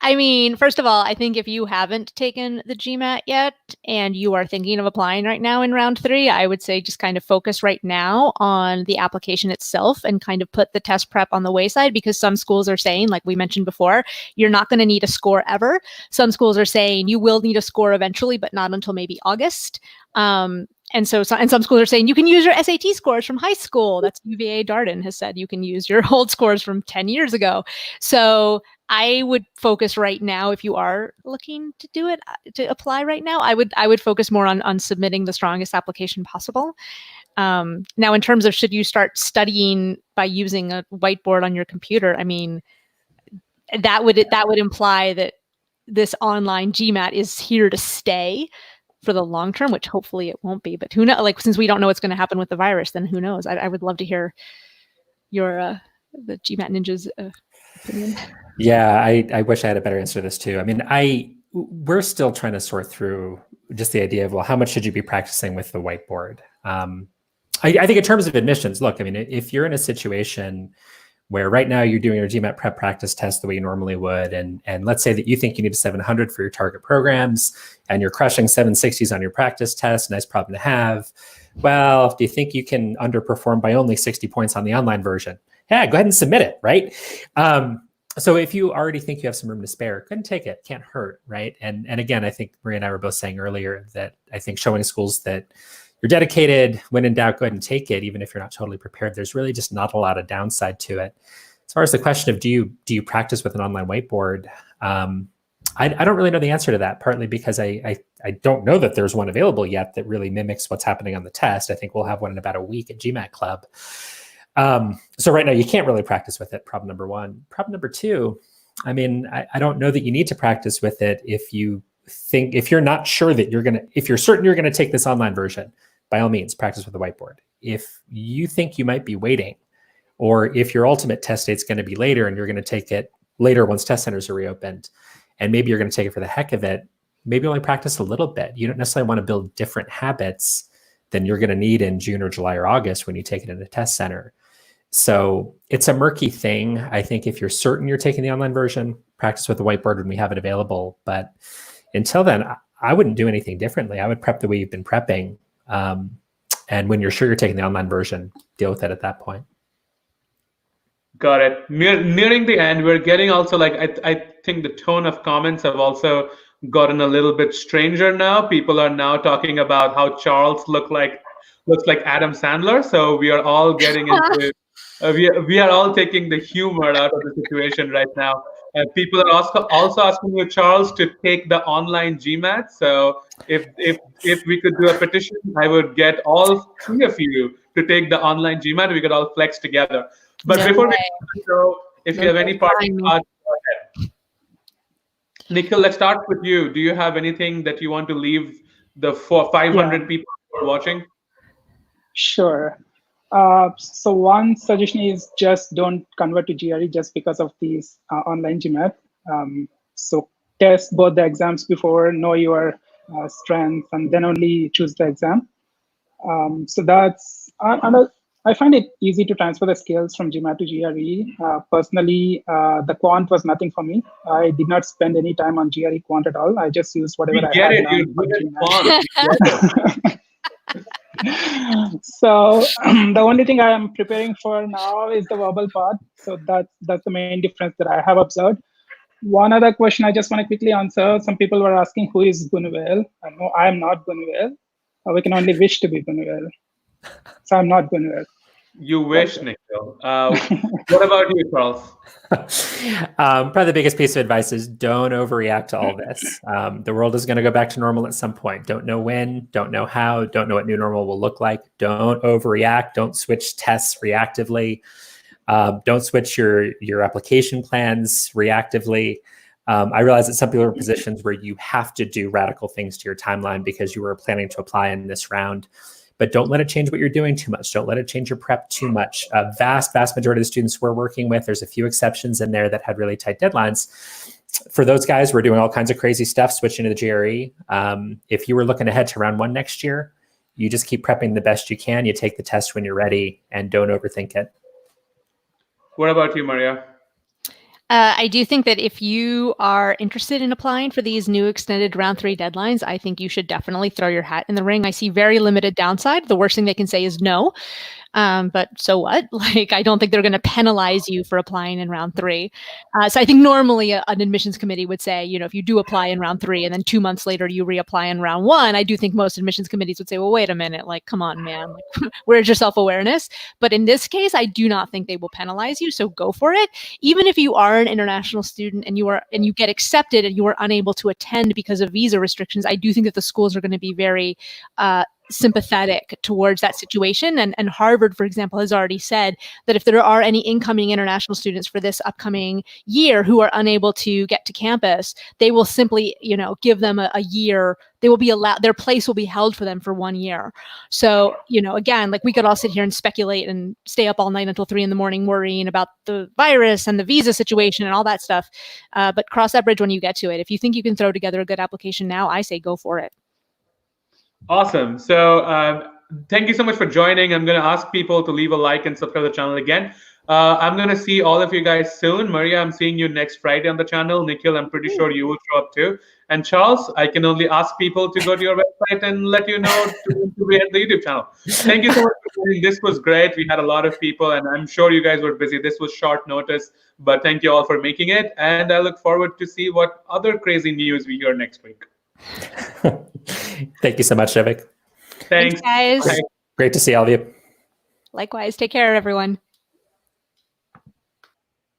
I mean, first of all, I think if you haven't taken the GMAT yet and you are thinking of applying right now in round 3, I would say just kind of focus right now on the application itself and kind of put the test prep on the wayside, because some schools are saying, like we mentioned before, you're not going to need a score ever. Some schools are saying you will need a score eventually, but not until maybe August. And some schools are saying you can use your SAT scores from high school. That's UVA Darden has said you can use your old scores from 10 years ago. So I would focus right now, if you are looking to do it, to apply right now, I would focus more on submitting the strongest application possible. Now, in terms of should you start studying by using a whiteboard on your computer, I mean, that would imply that this online GMAT is here to stay for the long term, which hopefully it won't be, but who knows? Since we don't know what's going to happen with the virus, then who knows? I would love to hear your the GMAT Ninja's opinion. Yeah, I wish I had a better answer to this too. I mean, we're still trying to sort through just the idea of, well, how much should you be practicing with the whiteboard? I think in terms of admissions, look, I mean, if you're in a situation where right now you're doing your GMAT prep practice test the way you normally would, and let's say that you think you need a 700 for your target programs, and you're crushing 760s on your practice test, nice problem to have. Well, do you think you can underperform by only 60 points on the online version? Yeah, go ahead and submit it, right? So if you already think you have some room to spare, go ahead and take it. Can't hurt, right? And again, I think Maria and I were both saying earlier that I think showing schools that you're dedicated, when in doubt, go ahead and take it, even if you're not totally prepared. There's really just not a lot of downside to it. As far as the question of do you practice with an online whiteboard, I don't really know the answer to that, partly because I don't know that there's one available yet that really mimics what's happening on the test. I think we'll have one in about a week at GMAT Club. So right now you can't really practice with it, problem number one. Problem number two, I mean, I don't know that you need to practice with it if you're not sure that if you're certain you're gonna take this online version, by all means, practice with the whiteboard. If you think you might be waiting, or if your ultimate test date's gonna be later and you're gonna take it later once test centers are reopened, and maybe you're gonna take it for the heck of it, maybe only practice a little bit. You don't necessarily wanna build different habits than you're gonna need in June or July or August when you take it in a test center. So it's a murky thing. I think if you're certain you're taking the online version, practice with the whiteboard when we have it available. But until then, I wouldn't do anything differently. I would prep the way you've been prepping. And when you're sure you're taking the online version, deal with it at that point. Got it. Nearing the end, we're getting also I think the tone of comments have also gotten a little bit stranger now. People are now talking about how Charles looks like Adam Sandler. So we are all getting into we are all taking the humor out of the situation right now. People are also asking you, Charles, to take the online GMAT. So if we could do a petition, I would get all three of you to take the online GMAT. We could all flex together. But before we go, if you have any parting thoughts, go ahead. Nikhil, let's start with you. Do you have anything that you want to leave the 500 people who are watching? Sure. So one suggestion is just don't convert to GRE just because of these online GMAT. So test both the exams before, know your strengths, and then only choose the exam. So that's, I find it easy to transfer the skills from GMAT to GRE. Personally, the quant was nothing for me. I did not spend any time on GRE quant at all. I just used whatever I had on. So the only thing I am preparing for now is the verbal part. So that's the main difference that I have observed. One other question I just want to quickly answer. Some people were asking who is Gunuvel. No, I am not Gunuvel. We can only wish to be Gunuvel. So I'm not Gunuvel. You wish, Nikhil. What about you, Charles? Probably the biggest piece of advice is don't overreact to all this. The world is going to go back to normal at some point. Don't know when, don't know how, don't know what new normal will look like. Don't overreact. Don't switch tests reactively. Don't switch your application plans reactively. I realize that some people are in positions where you have to do radical things to your timeline because you were planning to apply in this round. But don't let it change what you're doing too much. Don't let it change your prep too much. A vast majority of the students we're working with, there's a few exceptions in there that had really tight deadlines. For those guys, we're doing all kinds of crazy stuff, switching to the GRE. If you were looking ahead to round one next year, you just keep prepping the best you can. You take the test when you're ready and don't overthink it. What about you, Maria? I do think that if you are interested in applying for these new extended round 3 deadlines, I think you should definitely throw your hat in the ring. I see very limited downside. The worst thing they can say is no. But so what? Like, I don't think they're going to penalize you for applying in round 3. So I think normally an admissions committee would say, you know, if you do apply in round 3 and then 2 months later you reapply in round 1, I do think most admissions committees would say, well, wait a minute, like, come on, man, like, where's your self-awareness? But in this case, I do not think they will penalize you. So go for it. Even if you are an international student and you get accepted and you are unable to attend because of visa restrictions, I do think that the schools are going to be very sympathetic towards that situation. And Harvard, for example, has already said that if there are any incoming international students for this upcoming year who are unable to get to campus, they will simply, you know, give them a year. They will be allowed, their place will be held for them for 1 year. So, you know, again, like, we could all sit here and speculate and stay up all night until 3 a.m. worrying about the virus and the visa situation and all that stuff. But cross that bridge when you get to it. If you think you can throw together a good application now, I say go for it. Awesome. So thank you so much for joining. I'm going to ask people to leave a like and subscribe to the channel again. I'm going to see all of you guys soon. Maria, I'm seeing you next Friday on the channel. Nikhil, I'm pretty sure you will show up too. And Charles, I can only ask people to go to your website and let you know to be at the YouTube channel. Thank you so much for joining. This was great. We had a lot of people, and I'm sure you guys were busy. This was short notice, but thank you all for making it. And I look forward to see what other crazy news we hear next week. Thank you so much, Souvik. Thanks, guys. Great to see all of you. Likewise. Take care, everyone.